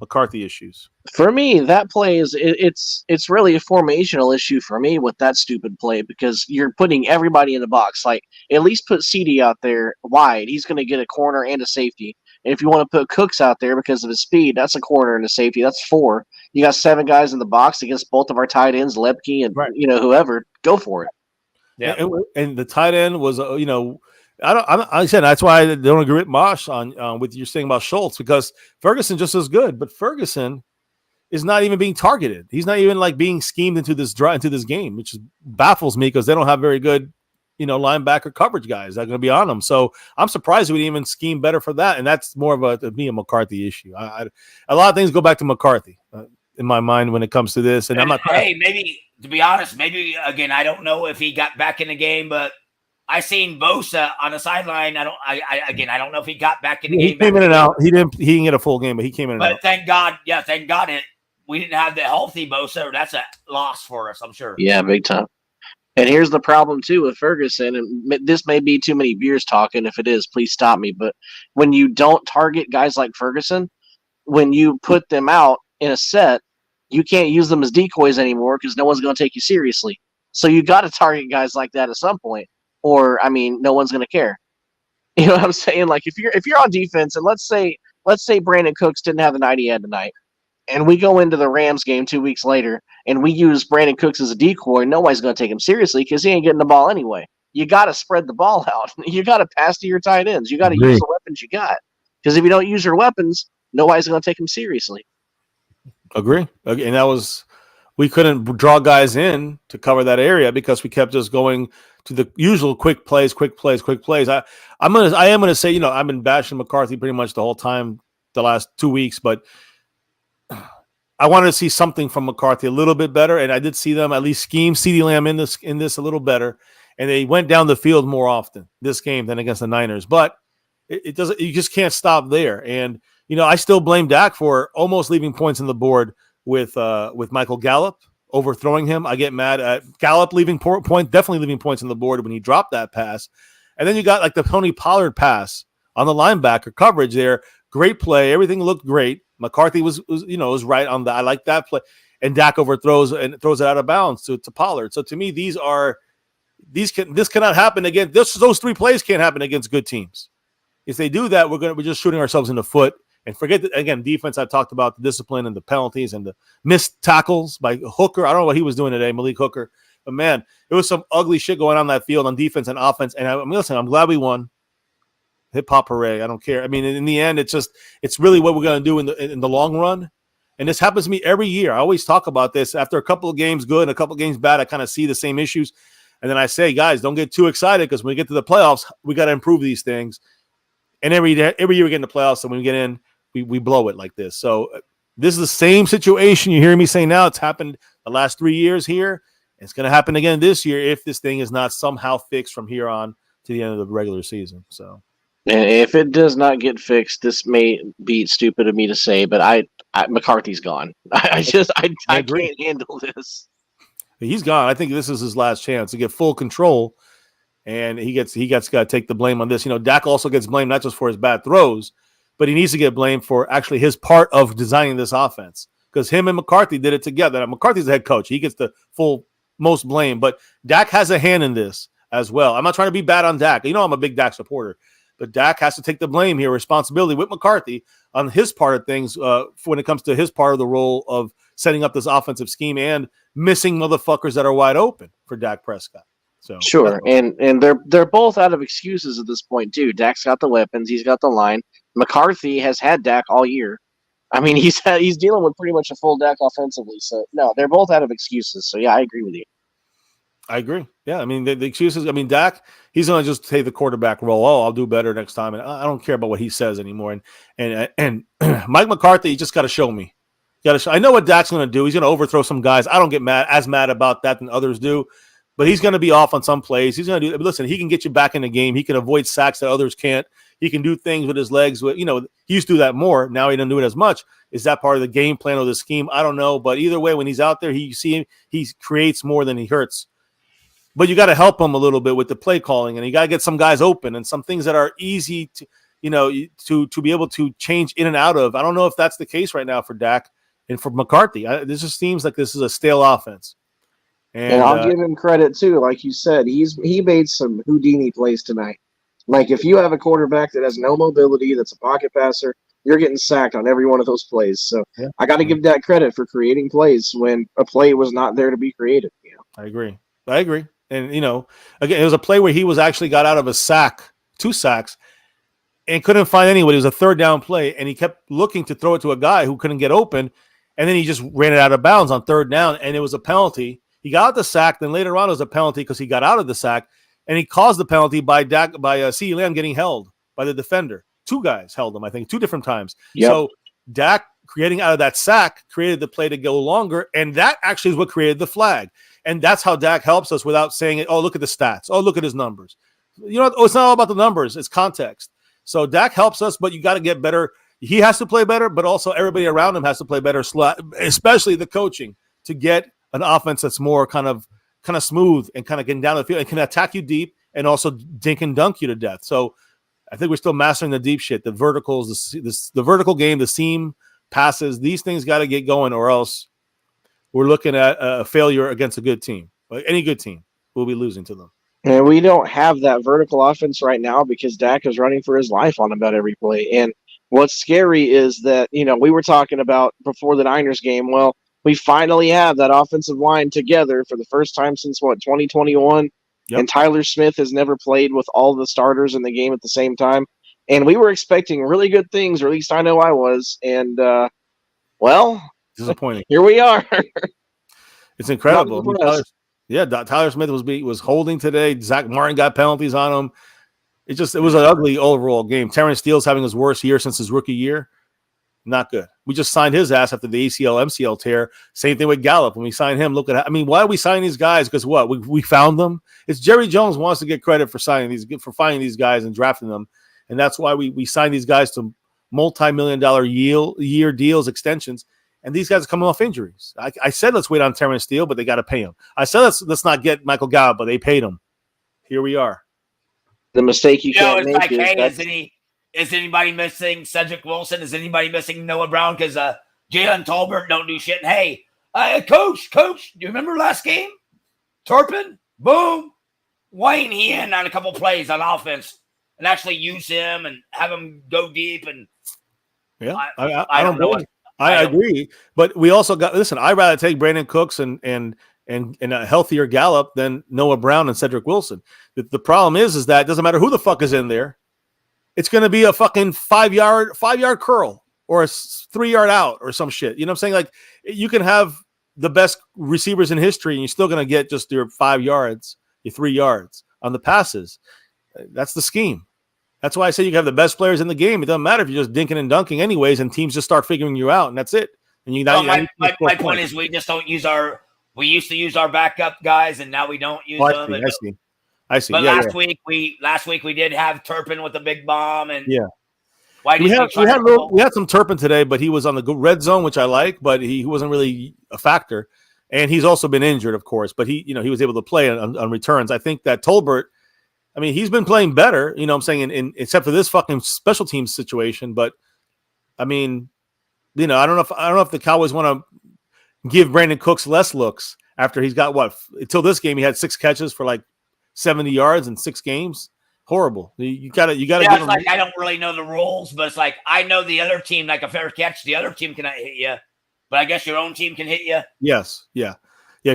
McCarthy issues. For me, that play it's really a formational issue for me with that stupid play, because you're putting everybody in the box. Like, at least put CD out there wide. He's going to get a corner and a safety. And if you want to put Cooks out there because of his speed, that's a corner and a safety. That's 4. You got 7 guys in the box against both of our tight ends, Lepke and whoever. Go for it. Yeah, and the tight end was I said that's why I don't agree with Mosh on with your saying about Schultz, because Ferguson just as good, but Ferguson is not even being targeted. He's not even like being schemed into this game, which baffles me because they don't have very good, linebacker coverage guys that are going to be on them. So I'm surprised we didn't even scheme better for that. And that's more of a McCarthy issue. A lot of things go back to McCarthy in my mind when it comes to this. And I'm not. Hey, maybe to be honest, maybe again, I don't know if he got back in the game, but I seen Bosa on the sideline. I don't know if he got back in the game. He came in and out. He didn't get a full game, but he came in and out. But thank God we didn't have the healthy Bosa. That's a loss for us, I'm sure. Yeah, big time. And here's the problem too with Ferguson, and this may be too many beers talking. If it is, please stop me. But when you don't target guys like Ferguson, when you put them out in a set, you can't use them as decoys anymore because no one's going to take you seriously. So you got to target guys like that at some point, or no one's going to care. You know what I'm saying? Like if you're on defense, and let's say Brandon Cooks didn't have the night he had tonight, and we go into the Rams game 2 weeks later, and we use Brandon Cooks as a decoy, nobody's going to take him seriously because he ain't getting the ball anyway. You got to spread the ball out. You got to pass to your tight ends. You got to use the weapons you got. Because if you don't use your weapons, nobody's going to take him seriously. Agree. And we couldn't draw guys in to cover that area because we kept just going to the usual quick plays. I am gonna say, I've been bashing McCarthy pretty much the whole time the last 2 weeks, but I wanted to see something from McCarthy a little bit better, and I did see them at least scheme CeeDee Lamb in this a little better, and they went down the field more often this game than against the Niners. But it doesn't. You just can't stop there, and I still blame Dak for almost leaving points on the board with Michael Gallup overthrowing him. I get mad at Gallup definitely leaving points on the board when he dropped that pass, and then you got like the Tony Pollard pass on the linebacker coverage there. Great play, everything looked great. McCarthy was right on that. I like that play, and Dak overthrows and throws it out of bounds to Pollard. So to me, this cannot happen again. Those 3 plays can't happen against good teams. If they do that, we're just shooting ourselves in the foot. And forget that again, defense. I talked about the discipline and the penalties and the missed tackles by Hooker. I don't know what he was doing today, Malik Hooker. But man, it was some ugly shit going on that field on defense and offense. And I'm glad we won. Hip hop hooray! I don't care. I mean, in the end, it's really what we're going to do in the long run. And this happens to me every year. I always talk about this. After a couple of games good and a couple of games bad, I kind of see the same issues. And then I say, guys, don't get too excited because when we get to the playoffs, we got to improve these things. And every year we get in the playoffs, and when we get in, we blow it like this. So this is the same situation you hear me say now. It's happened the last 3 years here. It's going to happen again this year if this thing is not somehow fixed from here on to the end of the regular season. So. And if it does not get fixed, this may be stupid of me to say, but McCarthy's gone. I can't handle this. He's gone. I think this is his last chance to get full control, and he gets got to take the blame on this. Dak also gets blamed not just for his bad throws, but he needs to get blamed for actually his part of designing this offense because him and McCarthy did it together. Now, McCarthy's the head coach; he gets the full most blame, but Dak has a hand in this as well. I'm not trying to be bad on Dak. I'm a big Dak supporter. But Dak has to take the blame here, responsibility with McCarthy on his part of things when it comes to his part of the role of setting up this offensive scheme and missing motherfuckers that are wide open for Dak Prescott. So sure, and they're both out of excuses at this point too. Dak's got the weapons, he's got the line. McCarthy has had Dak all year. I mean, he's dealing with pretty much a full Dak offensively. So no, they're both out of excuses. So yeah, I agree with you. I agree. Yeah, I mean the excuses. I mean Dak, he's going to just take the quarterback role. Oh, I'll do better next time, and I don't care about what he says anymore. And Mike McCarthy, you just got to show me. I know what Dak's going to do. He's going to overthrow some guys. I don't get mad about that than others do, but he's going to be off on some plays. He's going to do. Listen, he can get you back in the game. He can avoid sacks that others can't. He can do things with his legs. He used to do that more. Now he doesn't do it as much. Is that part of the game plan or the scheme? I don't know. But either way, when he's out there, he creates more than he hurts. But you got to help him a little bit with the play calling, and you got to get some guys open and some things that are easy to, to be able to change in and out of. I don't know if that's the case right now for Dak and for McCarthy. This just seems like this is a stale offense. And I'll give him credit too. Like you said, he made some Houdini plays tonight. Like if you have a quarterback that has no mobility, that's a pocket passer, you're getting sacked on every one of those plays. So I got to give Dak credit for creating plays when a play was not there to be created. I agree. And, again, it was a play where he was actually got out of a 2 sacks, and couldn't find anyone. It was a 3rd down play, and he kept looking to throw it to a guy who couldn't get open, and then he just ran it out of bounds on 3rd down, and it was a penalty. He got out the sack, then later on it was a penalty because he got out of the sack, and he caused the penalty by CeeDee Lamb getting held by the defender. 2 guys held him, I think, 2 different times. Yep. So Dak creating out of that sack created the play to go longer, and that actually is what created the flag. And that's how Dak helps us without saying it. Oh, look at the stats. Oh, look at his numbers. It's not all about the numbers. It's context. So Dak helps us, but you got to get better. He has to play better, but also everybody around him has to play better, especially the coaching, to get an offense that's more kind of smooth and kind of getting down the field and can attack you deep and also dink and dunk you to death. So I think we're still mastering the deep shit, the verticals, the vertical game, the seam passes. These things got to get going, or else we're looking at a failure against a good team. Any good team, we'll be losing to them. And we don't have that vertical offense right now because Dak is running for his life on about every play. And what's scary is that, we were talking about before the Niners game, well, we finally have that offensive line together for the first time since, 2021? Yep. And Tyler Smith has never played with all the starters in the game at the same time. And we were expecting really good things, or at least I know I was. And, disappointing. Here we are. It's incredible. Tyler Smith was holding today. Zach Martin got penalties on him. It was an ugly overall game. Terrence Steele's having his worst year since his rookie year. Not good. We just signed his ass after the ACL, MCL tear. Same thing with Gallup. When we signed him, why are we signing these guys? Because what? We found them. It's Jerry Jones wants to get credit for finding these guys and drafting them. And that's why we signed these guys to multi-million-dollar year deals, extensions. And these guys are coming off injuries. I said let's wait on Terrence Steele, but they got to pay him. I said let's not get Michael Gallup, but they paid him. Here we are. The mistake you can't make is anybody missing Cedric Wilson? Is anybody missing Noah Brown? Because Jalen Tolbert don't do shit. And hey, coach, do you remember last game? Turpin, boom, Wayne he in on a couple plays on offense and actually use him and have him go deep. And I don't know. I agree, but we also got. Listen, I'd rather take Brandon Cooks and a healthier Gallup than Noah Brown and Cedric Wilson. The problem is that it doesn't matter who the fuck is in there. It's going to be a fucking 5-yard curl or a 3-yard out or some shit. You know what I'm saying? Like you can have the best receivers in history and you're still going to get just your 5 yards, your 3 yards on the passes. That's the scheme. That's why I say you can have the best players in the game. It doesn't matter if you're just dinking and dunking anyways, and teams just start figuring you out, and that's it. And my point is we just don't use we used to use our backup guys, and now we don't use them. I see. But last week we did have Turpin with the big bomb, and we had some Turpin today, but he was on the red zone, which I like, but he wasn't really a factor, and he's also been injured, of course. But he was able to play on returns. I think that Tolbert. I mean, he's been playing better, you know what I'm saying, except for this fucking special teams situation. But, I mean, I don't know if the Cowboys want to give Brandon Cooks less looks after he's got, until this game, he had 6 catches for like 70 yards in 6 games. Horrible. You gotta give him. Like, I don't really know the rules, but it's like, I know the other team, like a fair catch, the other team cannot hit you, but I guess your own team can hit you. Yes. Yeah. Yeah,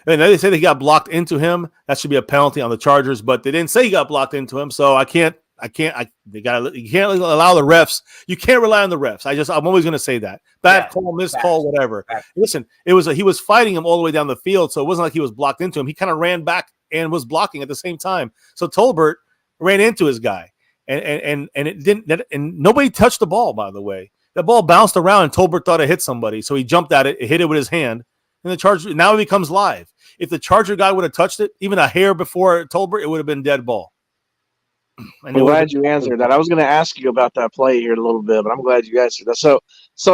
and they say they got blocked into him. That should be a penalty on the Chargers, but they didn't say he got blocked into him. So you can't allow the refs. You can't rely on the refs. I'm always going to say that. Bad call, missed call, whatever. Listen, he was fighting him all the way down the field, so it wasn't like he was blocked into him. He kind of ran back and was blocking at the same time. So Tolbert ran into his guy, and it didn't. And nobody touched the ball. By the way, the ball bounced around, and Tolbert thought it hit somebody, so he jumped at it, hit it with his hand. and the Charger now it becomes live. If the Charger guy would have touched it, even a hair before Tolbert, it would have been dead ball. I'm glad you answered that. I was going to ask you about that play here in a little bit, but I'm glad you answered that. So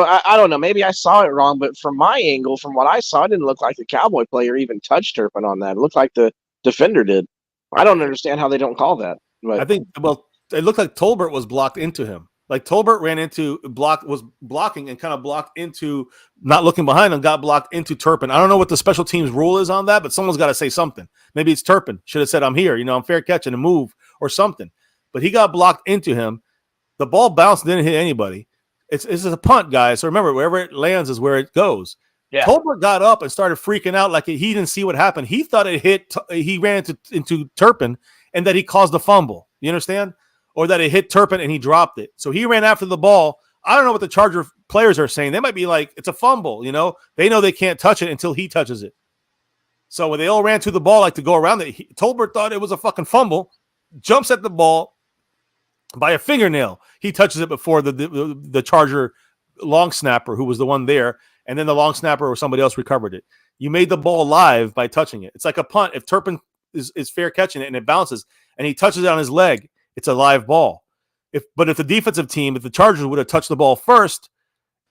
I don't know. Maybe I saw it wrong, but from my angle, from what I saw, it didn't look like the Cowboy player even touched Turpin on that. It looked like the defender did. I don't understand how they don't call that. But I think, well, it looked like Tolbert was blocked into him. Like Tolbert was blocking and kind of blocked into, not looking behind him, got blocked into Turpin. I don't know what the special teams rule is on that, but someone's got to say something. Maybe it's Turpin. Should have said, I'm here. I'm fair catching and move or something. But he got blocked into him. The ball bounced, didn't hit anybody. It's a punt, guys. So remember, wherever it lands is where it goes. Yeah. Tolbert got up and started freaking out like he didn't see what happened. He thought it hit. He ran into Turpin and that he caused a fumble. You understand? Or that it hit Turpin and he dropped it. So he ran after the ball. I don't know what the Charger players are saying. They might be like, it's a fumble. They know they can't touch it until he touches it. So when they all ran to the ball like to go around it, Tolbert thought it was a fucking fumble, jumps at the ball by a fingernail. He touches it before the Charger long snapper, who was the one there, and then the long snapper or somebody else recovered it. You made the ball live by touching it. It's like a punt. If Turpin is fair catching it and it bounces and he touches it on his leg, it's a live ball. But if the defensive team, if the Chargers would have touched the ball first,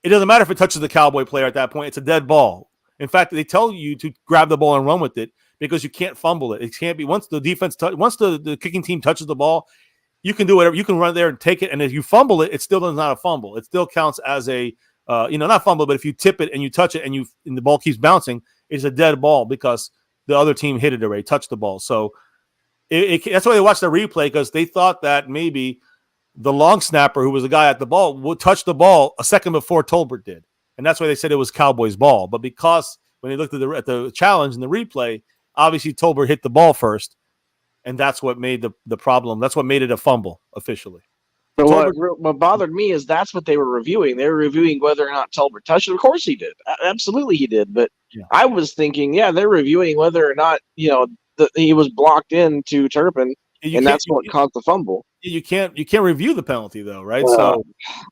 it doesn't matter if it touches the Cowboy player at that point. It's a dead ball. In fact, they tell you to grab the ball and run with it because you can't fumble it. It can't be once the defense, once the kicking team touches the ball, you can do whatever. You can run there and take it, and if you fumble it, it still does not a fumble. It still counts as a not fumble, but if you tip it and you touch it and the ball keeps bouncing, it's a dead ball because the other team hit it already, touched the ball. So that's why they watched the replay, because they thought that maybe the long snapper, who was the guy at the ball, would touch the ball a second before Tolbert did, and that's why they said it was Cowboys' ball. But because when they looked at the challenge and the replay, obviously Tolbert hit the ball first, and that's what made the problem. That's what made it a fumble officially. But what bothered me is that's what they were reviewing. They were reviewing whether or not Tolbert touched it. Of course he did. Absolutely he did. But yeah. I was thinking, they're reviewing whether or not, he was blocked into Turpin, and that's what caused the fumble. You can't review the penalty though, right? So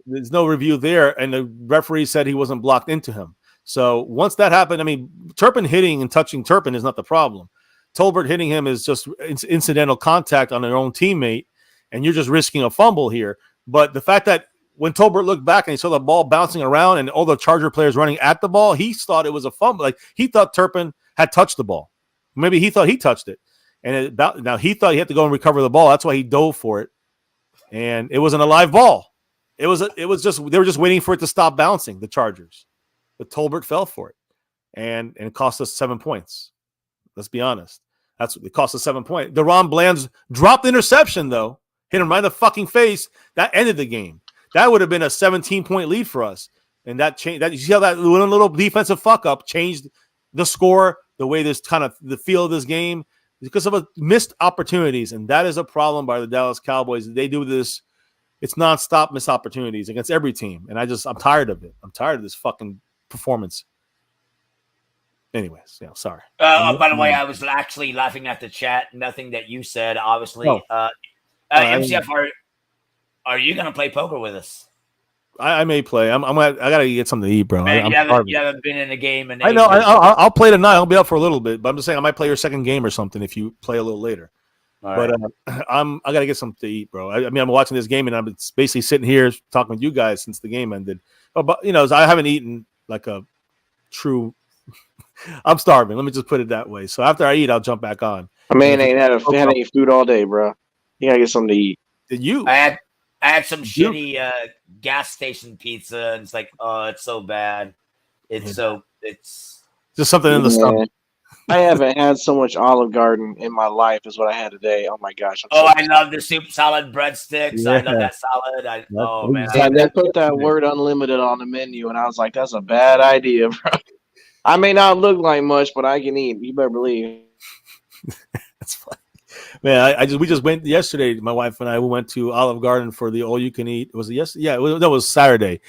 there's no review there, and the referee said he wasn't blocked into him. So once that happened, I mean, Turpin hitting and touching Turpin is not the problem. Tolbert hitting him is just incidental contact on their own teammate, and you're just risking a fumble here. But the fact that when Tolbert looked back and he saw the ball bouncing around and all the Charger players running at the ball, he thought it was a fumble. Like he thought Turpin had touched the ball. Maybe he thought he touched it. And now he thought he had to go and recover the ball. That's why he dove for it. And it wasn't a live ball. It was just, they were just waiting for it to stop bouncing, the Chargers. But Tolbert fell for it. And it cost us 7 points. Let's be honest. That's what it cost us 7 points. DeRon Bland's dropped interception, though. Hit him right in the fucking face. That ended the game. That would have been a 17-point lead for us. And that changed. You see how that little defensive fuck up changed the score, the way this kind of the feel of this game, because of missed opportunities. And that is a problem by the Dallas Cowboys. They do this. It's nonstop missed opportunities against every team. And I'm tired of it. I'm tired of this fucking performance. Anyways, sorry. By the way, I was actually laughing at the chat. Nothing that you said, obviously. MCF, are you gonna play poker with us? I may play. I gotta get something to eat, bro. Man, you haven't been in a game, and I know. I'll play tonight. I'll be up for a little bit, but I'm just saying I might play your second game or something if you play a little later. All right. But I gotta get something to eat, bro. I mean, I'm watching this game and I'm basically sitting here talking with you guys since the game ended. But I haven't eaten like a true. I'm starving. Let me just put it that way. So after I eat, I'll jump back on. A man ain't had any food all day, bro. You gotta get something to eat. Did you? I had some shitty gas station pizza, and it's like, oh, it's so bad. It's just something in the stomach. I haven't had so much Olive Garden in my life as what I had today. Oh my gosh! I love the soup salad breadsticks. Yeah. I love that salad. Man, they put that word unlimited on the menu, and I was like, that's a bad idea, bro. I may not look like much, but I can eat. You better believe. That's funny. Man, we just went yesterday. My wife and I, we went to Olive Garden for the all you can eat. Was it yesterday? Yeah, that was Saturday.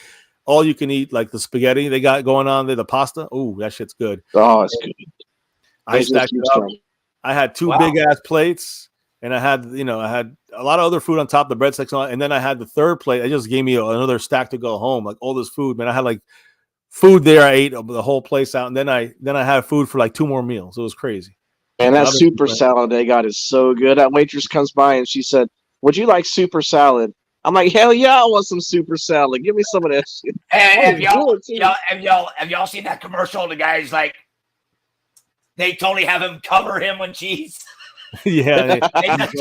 All you can eat, like the spaghetti they got going on there, the pasta. Oh, that shit's good. Oh, it's good. I stacked it up. I had two big ass plates, and I had a lot of other food on top, the breadsticks on, and then I had the third plate. They just gave me another stack to go home, like all this food. Man, I had like food there. I ate the whole place out, and then I had food for like 2 more meals. It was crazy. And that Obviously, super salad they got is so good. That waitress comes by and she said, "Would you like super salad?" I'm like, "Hell yeah, I want some super salad. Give me some of that shit." And Oh, have y'all seen that commercial? The guy's like, they totally have him cover him with cheese. Yeah, They just-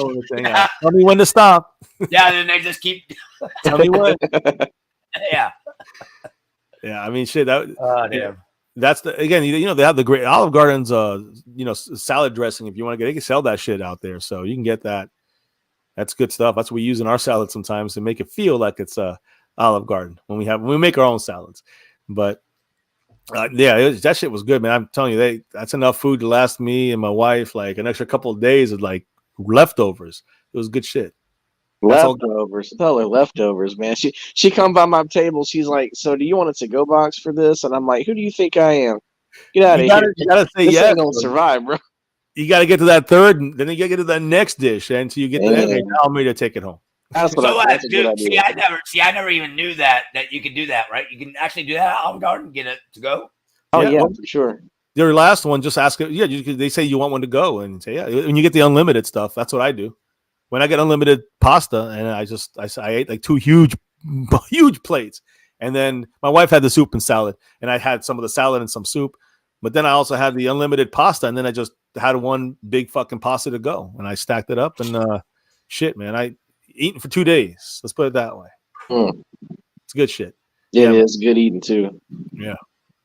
tell me when to stop. yeah, then they just keep. Tell me when. Yeah. Yeah, I mean, shit. That Damn. that's the again. You know, they have the great Olive Garden's salad dressing. If you want to get, they can sell that shit out there, so you can get that. That's good stuff. That's what we use in our salad sometimes to make it feel like it's Olive Garden when we make our own salads. But that shit was good, man. I'm telling you, that's enough food to last me and my wife like an extra couple of days of like leftovers. It was good shit. Leftovers. Tell her leftovers, man. She come by my table. She's like, "So do you want a to-go box for this?" And I'm like, "Who do you think I am? Get out of here. You gotta say This yes. ain't gonna survive, bro." You got to get to that third, and then you got to get to that next dish, and so you get to that. Now I'm ready to take it home. That's what that's a good idea. I never even knew that you could do that, right? You can actually do that at Olive Garden, get it to go. Oh yeah, for sure. Your last one, just ask it. Yeah, they say you want one to go, and say yeah. When you get the unlimited stuff, that's what I do. When I get unlimited pasta, and I ate like 2 huge plates, and then my wife had the soup and salad, and I had some of the salad and some soup, but then I also had the unlimited pasta, and then I just had one big fucking pasta to go, and I stacked it up, and shit, man, I eaten for 2 days. Let's put it that way. It's good shit. Yeah, it's good eating too. Yeah,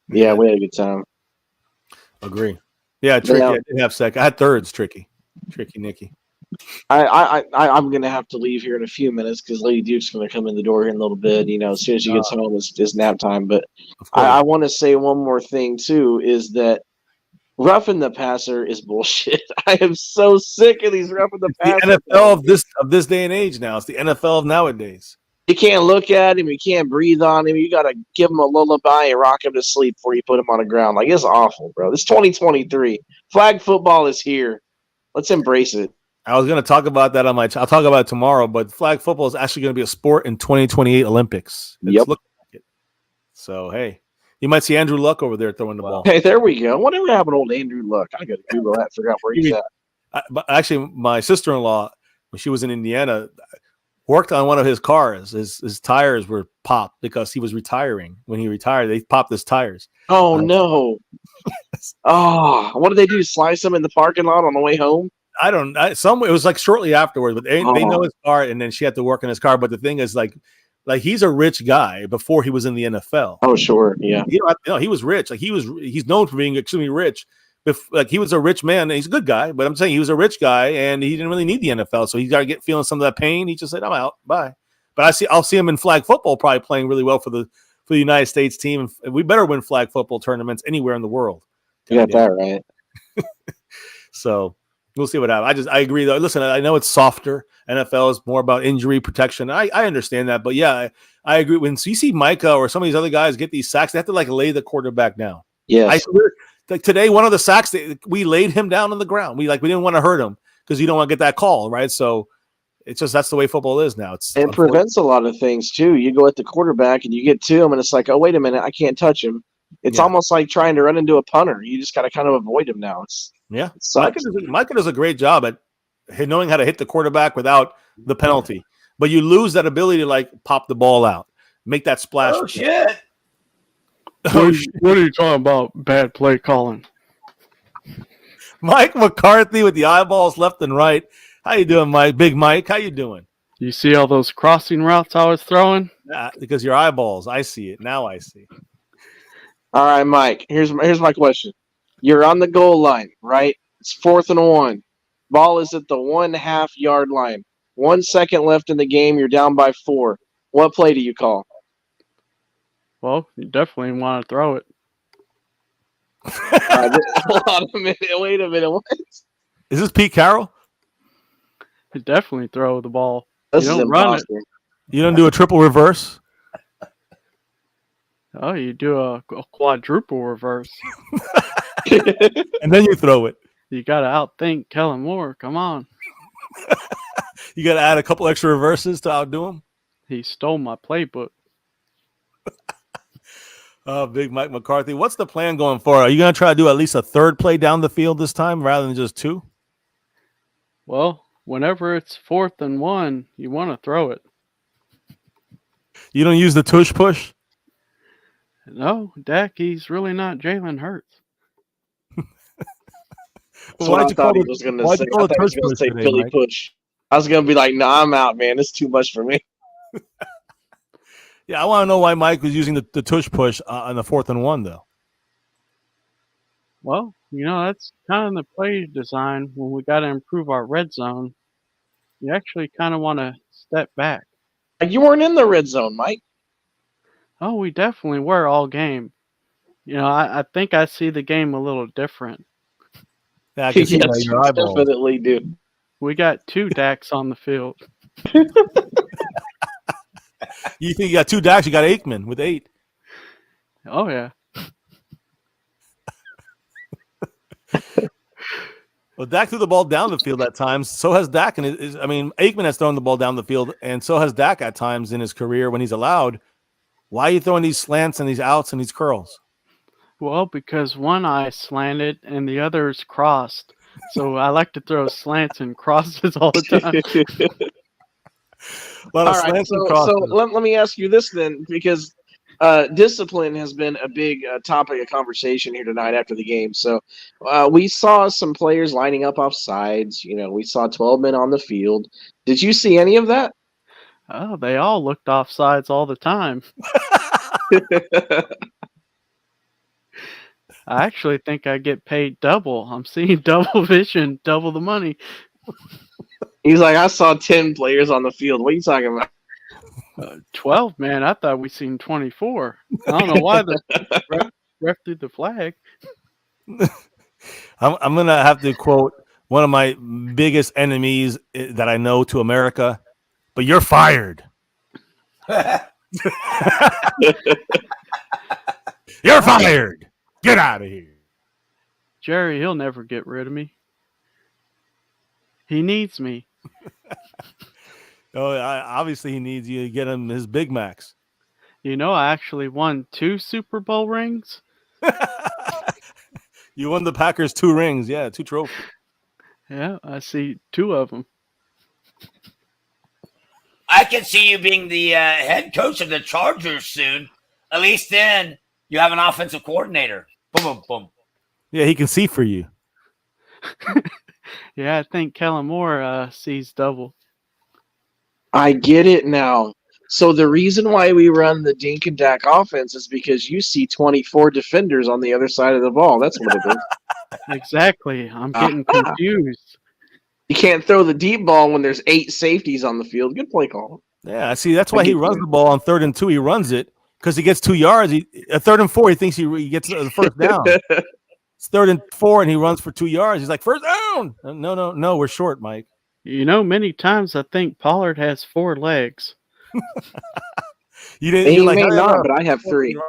we had a good time. Agree. Yeah, tricky. Yeah. I didn't have second. I had thirds. Tricky, Nicky. I'm gonna have to leave here in a few minutes because Lady Duke's gonna come in the door here in a little bit. You know, as soon as she gets home, it's nap time. But I want to say one more thing too: is that roughing the passer is bullshit. I am so sick of these roughing the passer. The NFL of this day and age now. It's the NFL of nowadays. You can't look at him. You can't breathe on him. You got to give him a lullaby and rock him to sleep before you put him on the ground. Like, it's awful, bro. It's 2023. Flag football is here. Let's embrace it. I was going to talk about that I'll talk about it tomorrow, but flag football is actually going to be a sport in 2028 Olympics. It's looking like it. So, hey, you might see Andrew Luck over there throwing the ball. Hey, there we go. Whatever happened to old Andrew Luck? I got to Google that, figure out where he's at. But actually, my sister-in-law, when she was in Indiana, worked on one of his cars. His tires were popped because he was retiring. When he retired, they popped his tires. Oh, no. What did they do? Slice him in the parking lot on the way home? I don't. It was like shortly afterwards, but they know his car, and then she had to work on his car. But the thing is, like he's a rich guy before he was in the NFL. Oh, sure, yeah. He was rich. Like he's known for being extremely rich. Like he was a rich man. And he's a good guy, but I'm saying he was a rich guy, and he didn't really need the NFL. So he got to feeling some of that pain. He just said, "I'm out, bye." But I'll see him in flag football, probably playing really well for the United States team. We better win flag football tournaments anywhere in the world. You got that right. So we'll see what happens. I agree though. Listen, I know it's softer. NFL is more about injury protection. I understand that, but yeah, I agree. When you see Micah or some of these other guys get these sacks, they have to like lay the quarterback down. Yeah. Like today, one of the sacks, we laid him down on the ground. We didn't want to hurt him because you don't want to get that call, right? So it's just that's the way football is now. It prevents a lot of things too. You go at the quarterback and you get to him, and it's like, oh, wait a minute, I can't touch him. It's almost like trying to run into a punter. You just got to kind of avoid him now. Micah does a great job at knowing how to hit the quarterback without the penalty, but you lose that ability to like pop the ball out, make that splash. Oh shit! What are you talking about? Bad play calling. Mike McCarthy with the eyeballs left and right. How you doing, Mike? Big Mike, how you doing? You see all those crossing routes I was throwing? Because your eyeballs, I see it. Now I see. All right, Mike, here's my question. You're on the goal line, right? It's 4th and 1. Ball is at the 1.5 yard line. 1 second left in the game. You're down by 4. What play do you call? Well, you definitely want to throw it. Hold on a minute. Wait a minute. What? Is this Pete Carroll? You definitely throw the ball. This you is don't run imposter. it. You don't do a triple reverse? Oh, you do a quadruple reverse. And then you throw it. You got to outthink Kellen Moore. Come on. You got to add a couple extra reverses to outdo him? He stole my playbook. Big Mike McCarthy. What's the plan going forward? Are you going to try to do at least a third play down the field this time rather than just two? Well, whenever it's 4th and 1, you want to throw it. You don't use the tush push? No, Dak, he's really not Jalen Hurts. That's what I thought he was going to say. I thought he was going to say Billy Push. I was going to be like, no, I'm out, man. It's too much for me. Yeah, I want to know why Mike was using the tush push on the 4th and 1, though. Well, that's kind of the play design when we got to improve our red zone. You actually kind of want to step back. You weren't in the red zone, Mike. Oh, we definitely were all game. I think I see the game a little different. Yeah, I can see yes, your eyeballs. Definitely do. We got 2 Daks on the field. You think you got 2 Daks? You got Aikman with 8. Oh, yeah. Well, Dak threw the ball down the field at times. So has Dak. Aikman has thrown the ball down the field, and so has Dak at times in his career when he's allowed. Why are you throwing these slants and these outs and these curls? Well, because one eye slanted and the other's crossed. So I like to throw slants and crosses all the time. All right, so let me ask you this then, because discipline has been a big topic of conversation here tonight after the game. So we saw some players lining up off sides. We saw 12 men on the field. Did you see any of that? Oh, they all looked off sides all the time. I actually think I get paid double. I'm seeing double vision, double the money. He's like, I saw 10 players on the field. What are you talking about? 12, man. I thought we seen 24. I don't know why the ref threw the flag. I'm going to have to quote one of my biggest enemies that I know to America, but you're fired. You're fired. Get out of here. Jerry, he'll never get rid of me. He needs me. Obviously he needs you to get him his Big Macs. I actually won 2 Super Bowl rings. You won the Packers 2 rings. Yeah, 2 trophies. Yeah, I see 2 of them. I can see you being the head coach of the Chargers soon. At least then you have an offensive coordinator. Boom, boom, boom. Yeah, he can see for you. Yeah, I think Kellen Moore sees double. I get it now. So the reason why we run the Dink and Dak offense is because you see 24 defenders on the other side of the ball. That's what it is. Exactly. I'm getting confused. You can't throw the deep ball when there's 8 safeties on the field. Good play call. Yeah, see, that's why he runs the ball on 3rd and 2. He runs it because he gets 2 yards. At 3rd and 4, he thinks he gets the first down. It's 3rd and 4, and he runs for 2 yards. He's like, first down. No, we're short, Mike. Many times I think Pollard has 4 legs. He may not, but I have 3.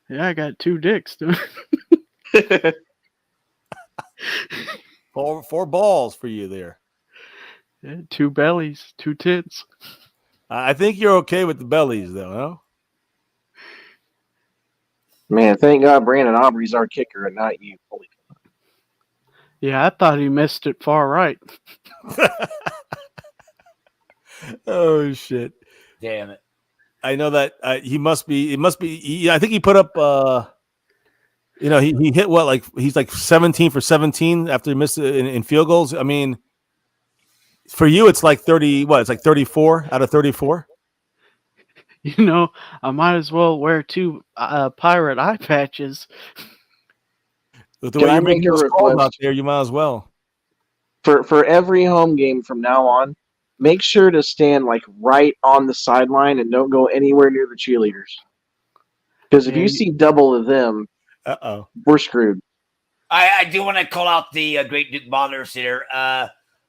Yeah, I got 2 dicks. 4 balls for you there. Yeah, 2 bellies, 2 tits. I think you're okay with the bellies, though, no? Man, thank God Brandon Aubrey's our kicker and not you. Holy God. Yeah, I thought he missed it far right. Oh, shit. Damn it. I know that he must be. It must be. I think he put up. He hit what? Like he's like 17 for 17 after he missed it in field goals. I mean, for you, it's like 30. What? It's like 34 out of 34. I might as well wear 2 pirate eye patches. With the way you're making your calls out there, you might as well. For every home game from now on, make sure to stand like right on the sideline and don't go anywhere near the cheerleaders. Because if you see double of them, we're screwed. I do want to call out the great Duke Ballers here.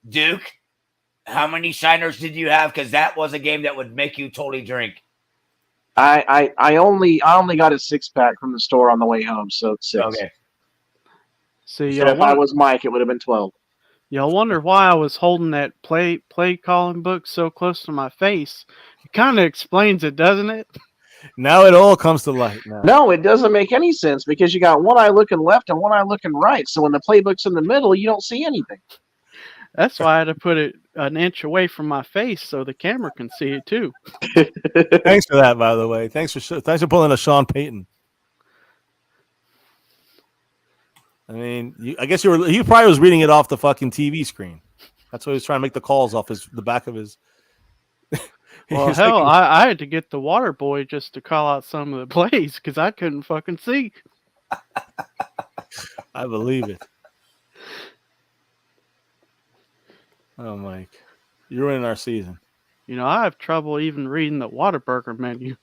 Duke, how many shiners did you have? Because that was a game that would make you totally drink. I only got a 6-pack from the store on the way home, so 6. Okay. See, if I was Mike, it would have been 12. Y'all wonder why I was holding that play calling book so close to my face. It kind of explains it, doesn't it? Now it all comes to light. Now. No, it doesn't make any sense because you got one eye looking left and one eye looking right. So when the playbook's in the middle, you don't see anything. That's why I had to put it an inch away from my face so the camera can see it too. Thanks for that, by the way. Thanks for pulling a Sean Payton. I mean, I guess he probably was reading it off the fucking TV screen. That's why he was trying to make the calls off the back of his. Well, hell, I had to get the water boy just to call out some of the plays because I couldn't fucking see. I believe it. Oh, Mike, you're ruining our season. You know, I have trouble even reading the Whataburger menu.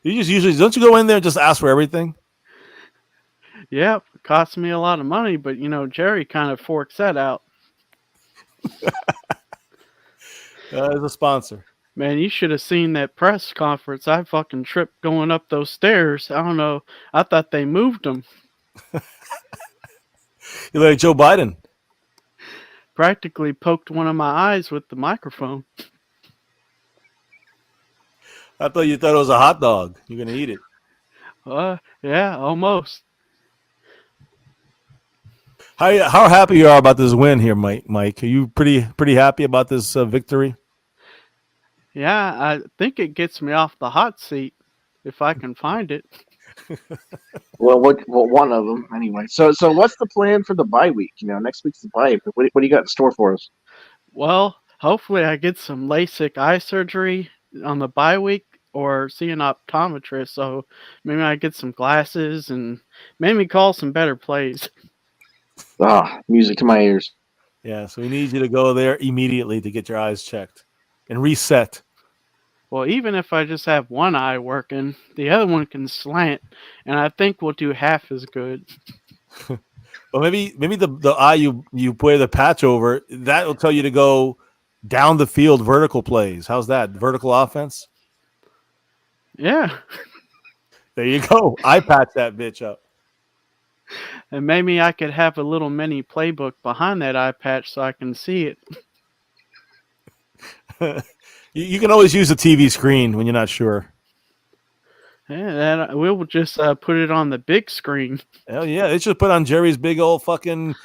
You just usually don't you go in there and just ask for everything? Yep, it costs me a lot of money, but you know, Jerry kind of forks that out. As a sponsor. Man, you should have seen that press conference. I fucking tripped going up those stairs. I don't know. I thought they moved them. You're like Joe Biden. Practically poked one of my eyes with the microphone. I thought you thought it was a hot dog. You're gonna eat it. Yeah, almost. How happy you are about this win here, Mike? Are you pretty happy about this victory? Yeah, I think it gets me off the hot seat if I can find it. Well, one of them anyway. So what's the plan for the bye week? You know, next week's the bye. What do you got in store for us? Well, hopefully I get some LASIK eye surgery on the bye week or see an optometrist. So maybe I get some glasses and maybe call some better plays. Music to my ears. Yeah, so we need you to go there immediately to get your eyes checked and reset. Well, even if I just have one eye working, the other one can slant, and I think we'll do half as good. Well, maybe the eye you wear the patch over, that will tell you to go down the field vertical plays. How's that? Vertical offense? Yeah. There you go. Eye patch that bitch up. And maybe I could have a little mini playbook behind that eye patch so I can see it. You can always use the TV screen when you're not sure. Yeah, we'll just put it on the big screen. Hell yeah, it's just put on Jerry's big old fucking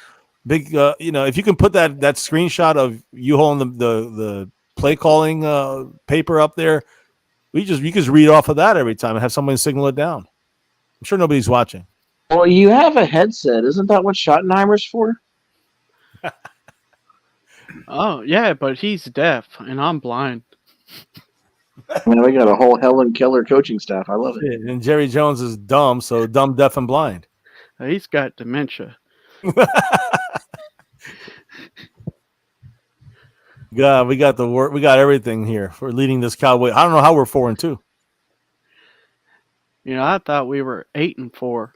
big. If you can put that screenshot of you holding the play calling paper up there, you just read off of that every time and have someone signal it down. I'm sure nobody's watching. Well, you have a headset. Isn't that what Schottenheimer's for? Oh, yeah, but he's deaf and I'm blind. Man, we got a whole Helen Keller coaching staff. I love it. And Jerry Jones is dumb, so dumb, deaf, and blind. He's got dementia. God, we got the work. We got everything here for leading this Cowboy. I don't know how we're 4-2. You know, I thought we were 8-4.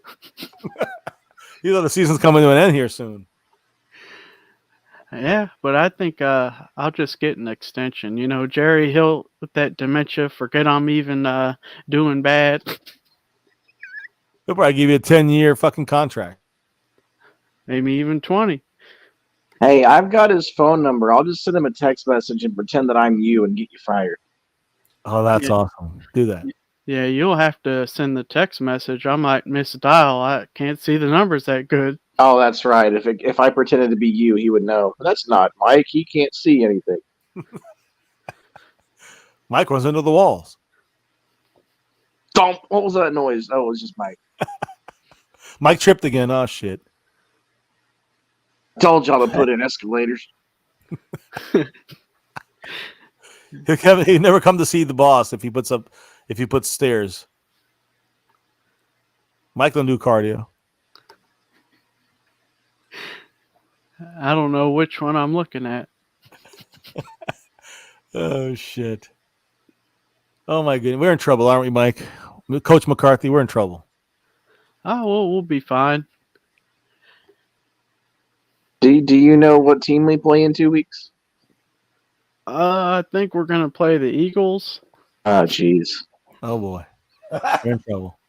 You know the season's coming to an end here soon. Yeah, but I think I'll just get an extension. You know, Jerry, he'll with that dementia forget I'm even doing bad. He'll probably give you a 10-year fucking contract. Maybe even 20. Hey, I've got his phone number. I'll just send him a text message and pretend that I'm you and get you fired. Oh, that's awesome. Do that. Yeah, you'll have to send the text message. I might misdial. I can't see the numbers that good. Oh, that's right. If I pretended to be you, he would know. That's not Mike. He can't see anything. Mike runs into the walls. What was that noise? Oh, it was just Mike. Mike tripped again. Oh, shit. Told y'all to put in escalators. He'd never come to see the boss if he puts stairs. Mike don't do cardio. I don't know which one I'm looking at. Oh, shit. Oh, my goodness. We're in trouble, aren't we, Mike? Coach McCarthy, we're in trouble. Oh, well, we'll be fine. Do you know what team we play in 2 weeks? I think we're going to play the Eagles. Oh, jeez. Oh, boy. We're in trouble.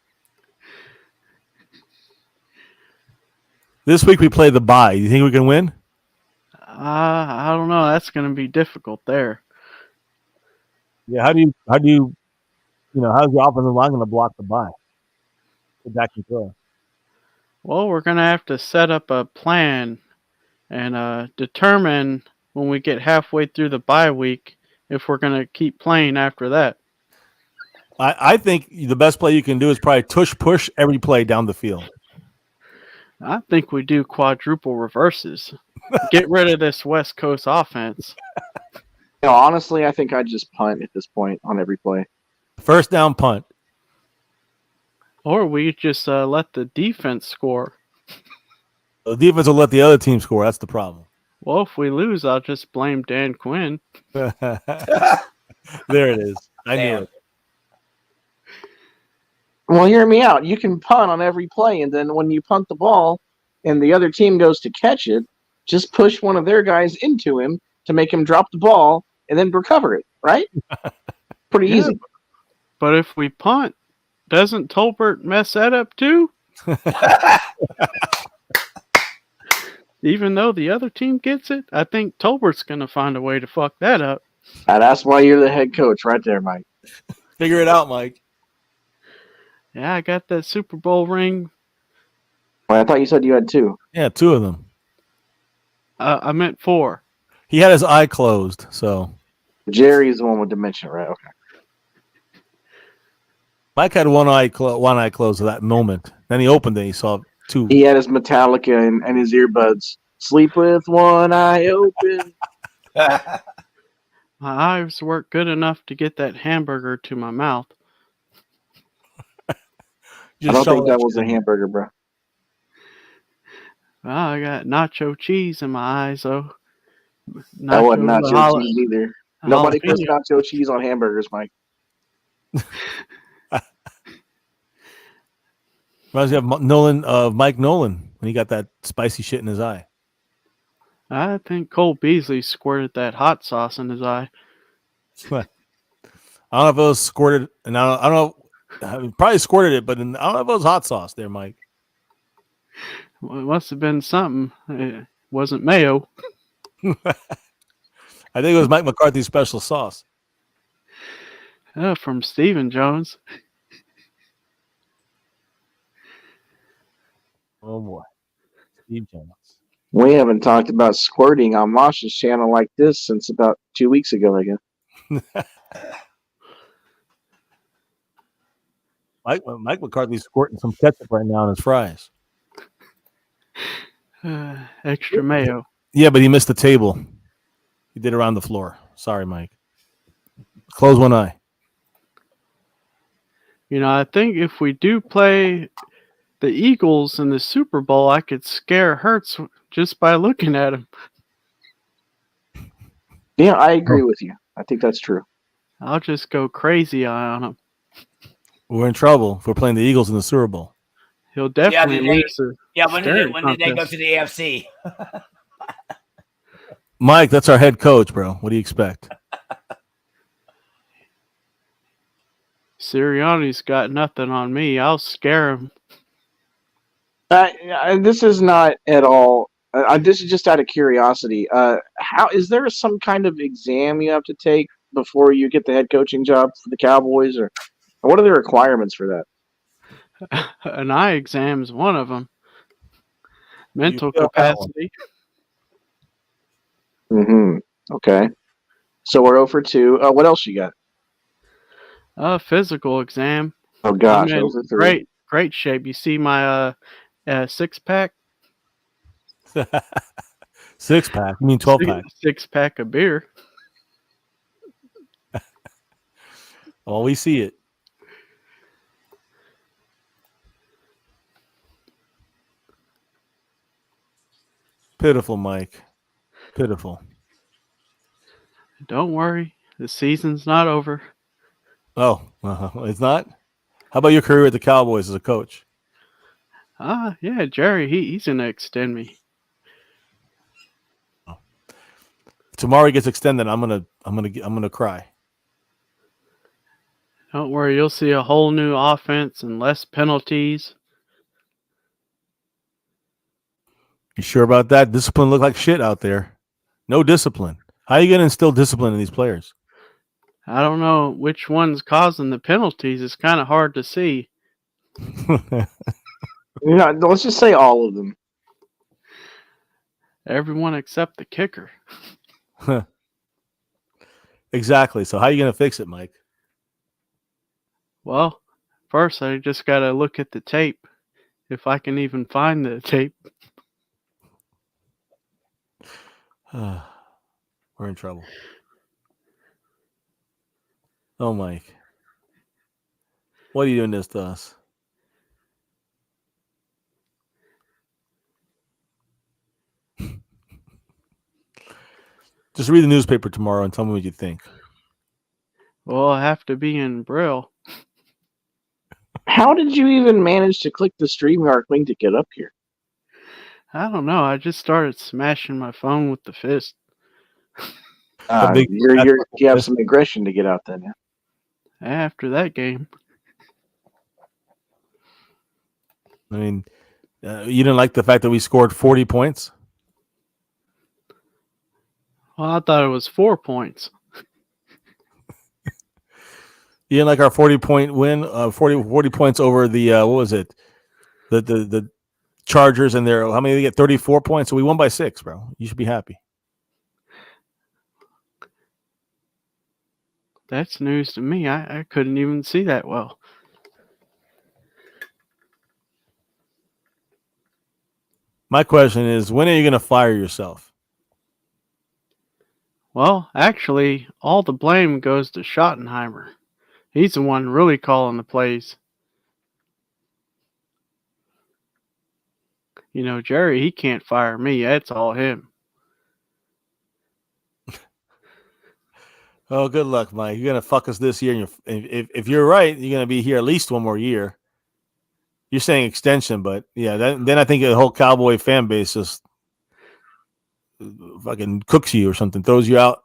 This week we play the bye. You think we can win? I don't know. That's going to be difficult there. Yeah. How do you how's the offensive line going to block the bye? Dak can throw. Well, we're gonna have to set up a plan and determine when we get halfway through the bye week if we're gonna keep playing after that. I think the best play you can do is probably push every play down the field. I think we do quadruple reverses. Get rid of this West Coast offense. Honestly, I think I'd just punt at this point on every play. First down punt. Or we just let the defense score. The defense will let the other team score. That's the problem. Well, if we lose, I'll just blame Dan Quinn. There it is. I knew it. Well, hear me out. You can punt on every play, and then when you punt the ball and the other team goes to catch it, just push one of their guys into him to make him drop the ball and then recover it, right? Pretty easy. But if we punt, doesn't Tolbert mess that up too? Even though the other team gets it, I think Tolbert's going to find a way to fuck that up. That's why you're the head coach right there, Mike. Figure it out, Mike. Yeah, I got that Super Bowl ring. Well, I thought you said you had 2. Yeah, 2 of them. I meant 4. He had his eye closed, so. Jerry's the one with dementia, right? Okay. Mike had one eye closed at that moment. Then he opened it. He saw 2. He had his Metallica and his earbuds. Sleep with one eye open. My eyes weren't good enough to get that hamburger to my mouth. I don't think that was a hamburger, bro. Well, I got nacho cheese in my eyes, though. That wasn't nacho cheese either. Nobody puts nacho cheese on hamburgers, Mike. Reminds me of Mike Nolan when he got that spicy shit in his eye. I think Cole Beasley squirted that hot sauce in his eye. I don't know if it was squirted, and I don't know. He probably squirted it, but I don't know if it was hot sauce there, Mike. Well, it must have been something. It wasn't mayo. I think it was Mike McCarthy's special sauce. From Stephen Jones. Oh, boy. Steve Jones. We haven't talked about squirting on Mosh's channel like this since about 2 weeks ago, I guess. Mike McCarthy's squirting some ketchup right now on his fries. Extra mayo. Yeah, but he missed the table. He did around the floor. Sorry, Mike. Close one eye. I think if we do play the Eagles in the Super Bowl, I could scare Hurts just by looking at him. Yeah, I agree with you. I think that's true. I'll just go crazy on him. We're in trouble if we're playing the Eagles in the Super Bowl. He'll definitely lose. When did they go to the AFC? Mike, that's our head coach, bro. What do you expect? Sirianni's got nothing on me. I'll scare him. This is not at all. This is just out of curiosity. How is there some kind of exam you have to take before you get the head coaching job for the Cowboys, or what are the requirements for that? An eye exam is one of them. Mental capacity. Okay. So we're 0 for 2. What else you got? Physical exam. Oh gosh, I'm in great shape. You see my 6-pack? 6-pack? You mean 12-pack? 6-pack of beer. Well, we see it. Pitiful, Mike. Pitiful. Don't worry. The season's not over. Oh, it's not? How about your career at the Cowboys as a coach? Yeah, Jerry, he's going to extend me. If tomorrow he gets extended, I'm gonna cry. Don't worry, you'll see a whole new offense and less penalties. You sure about that? Discipline look like shit out there. No discipline. How are you going to instill discipline in these players? I don't know which one's causing the penalties. It's kind of hard to see. Let's just say all of them. Everyone except the kicker. Exactly. So how are you going to fix it, Mike? Well, first I just got to look at the tape. If I can even find the tape. We're in trouble. Oh, Mike. What are you doing this to us? Just read the newspaper tomorrow and tell me what you think. Well, I have to be in Braille. How did you even manage to click the StreamYard link to get up here? I don't know. I just started smashing my phone with the fist. You have some aggression to get out then. Yeah? After that game. I mean, you didn't like the fact that we scored 40 points? Well, I thought it was 4 points. You didn't like our 40-point win? 40 points over the, what was it? The Chargers, and their, how many they get? 34 points. So we won by 6, bro. You should be happy. That's news to me. I couldn't even see that well. My question is, when are you going to fire yourself? Well, actually, all the blame goes to Schottenheimer. He's the one really calling the plays. You know, Jerry, he can't fire me. That's all him. Oh, good luck, Mike. You're going to fuck us this year. And if you're right, you're going to be here at least one more year. You're saying extension, but yeah, then I think the whole Cowboy fan base just fucking cooks you or something, throws you out,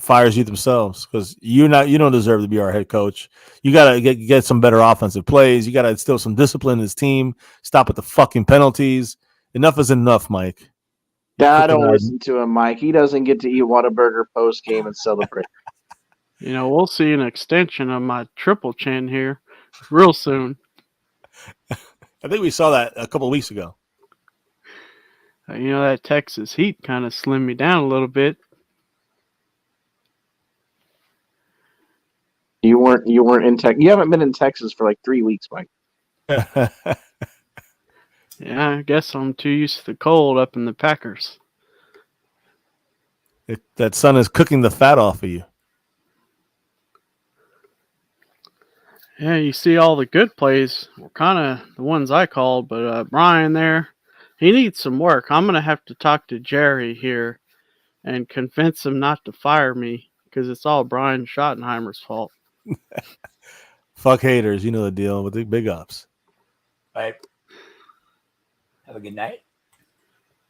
fires you themselves, because you don't deserve to be our head coach. You gotta get some better offensive plays. You gotta instill some discipline in his team. Stop with the fucking penalties. Enough is enough, Mike. I don't listen to him, Mike. He doesn't get to eat Whataburger post game and celebrate. You know, we'll see an extension of my triple chin here real soon. I think we saw that a couple of weeks ago. You know, that Texas heat kind of slimmed me down a little bit. You weren't in Texas. You haven't been in Texas for like 3 weeks, Mike. Yeah, I guess I'm too used to the cold up in the Packers. That sun is cooking the fat off of you. Yeah, you see all the good plays were kind of the ones I called, but Brian there, he needs some work. I'm going to have to talk to Jerry here and convince him not to fire me because it's all Brian Schottenheimer's fault. Fuck haters, you know the deal with the big ups. All right. Have a good night.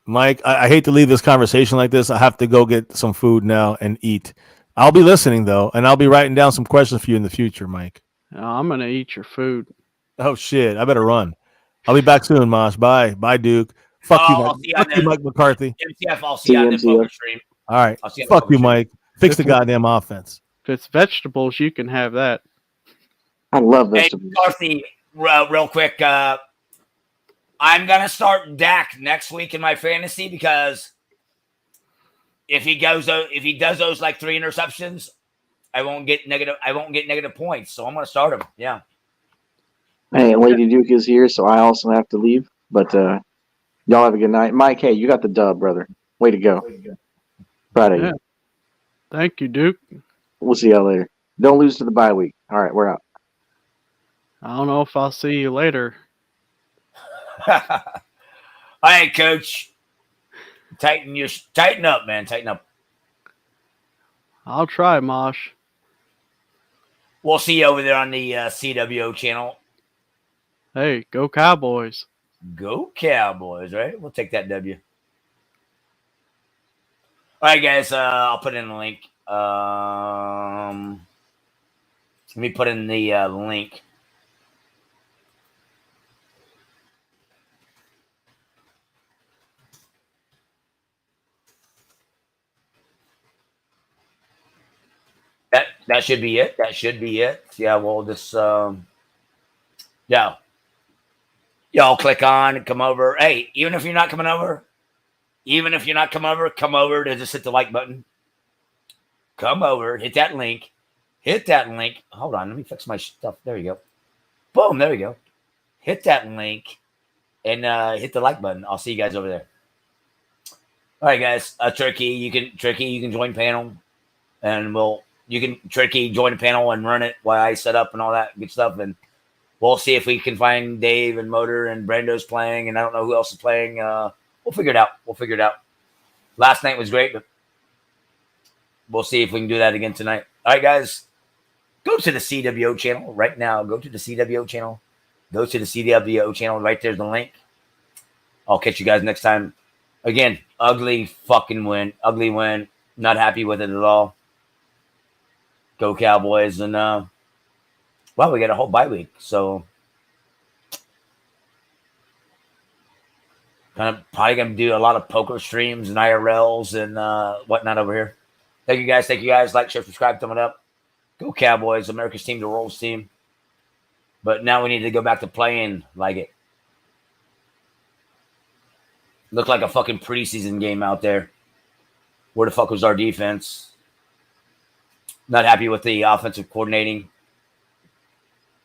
Mike, I hate to leave this conversation like this. I have to go get some food now and eat. I'll be listening, though, and I'll be writing down some questions for you in the future, Mike. I'm going to eat your food. Oh, shit. I better run. I'll be back soon, Mosh. Bye. Bye, Duke. Fuck you, Mike. Fuck you, Mike McCarthy. MCF, I'll see you on the poker stream. All right. Fuck you, Mike. Fix the goddamn offense. If it's vegetables, you can have that. I love vegetables. Hey, McCarthy, real quick. I'm going to start Dak next week in my fantasy because if he does those like 3 interceptions, I won't get negative points. So I'm going to start him. Yeah. Hey, Lady Duke is here, so I also have to leave. But y'all have a good night. Mike, hey, you got the dub, brother. Way to go. Proud of you. Thank you, Duke. We'll see y'all later. Don't lose to the bye week. All right, we're out. I don't know if I'll see you later. All right, Coach. Tighten up, man. Tighten up. I'll try, Mosh. We'll see you over there on the CWO channel. Hey, go Cowboys. Go Cowboys, right? We'll take that W. All right, guys. I'll put in the link. Let me put in the link. that should be it. That should be it. Yeah, we'll just yeah. Y'all click on and come over. Hey, even if you're not coming over, come over to just hit the like button. Come over, hit that link. Hold on, let me fix my stuff. There you go. Boom, there we go. Hit that link and hit the like button. I'll see you guys over there. All right, guys. Tricky, you can join panel, and you can join the panel and run it while I set up and all that good stuff. And we'll see if we can find Dave and Motor and Brando's playing, and I don't know who else is playing. We'll figure it out. Last night was great, but we'll see if we can do that again tonight. All right, guys. Go to the CWO channel right now. Go to the CWO channel. Right there's the link. I'll catch you guys next time. Again, ugly fucking win. Ugly win. Not happy with it at all. Go Cowboys. And, well, we got a whole bye week. So, kind of probably going to do a lot of poker streams and IRLs and whatnot over here. Thank you guys. Like, share, subscribe, thumb it up. Go Cowboys. America's team, the world's team. But now we need to go back to playing like it. Looked like a fucking preseason game out there. Where the fuck was our defense? Not happy with the offensive coordinating.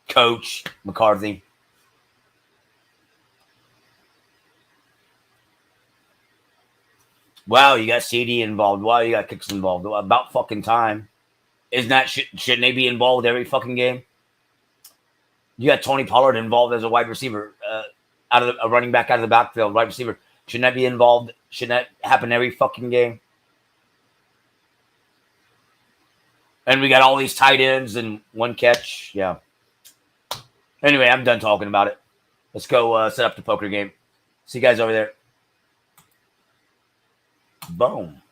Coach McCarthy. Wow, you got CD involved. Wow, you got kicks involved. About fucking time. Isn't that shouldn't they be involved every fucking game? You got Tony Pollard involved as a wide receiver, out of a running back out of the backfield, wide receiver. Shouldn't that be involved? Shouldn't that happen every fucking game? And we got all these tight ends and one catch. Yeah. Anyway, I'm done talking about it. Let's go set up the poker game. See you guys over there. Boom.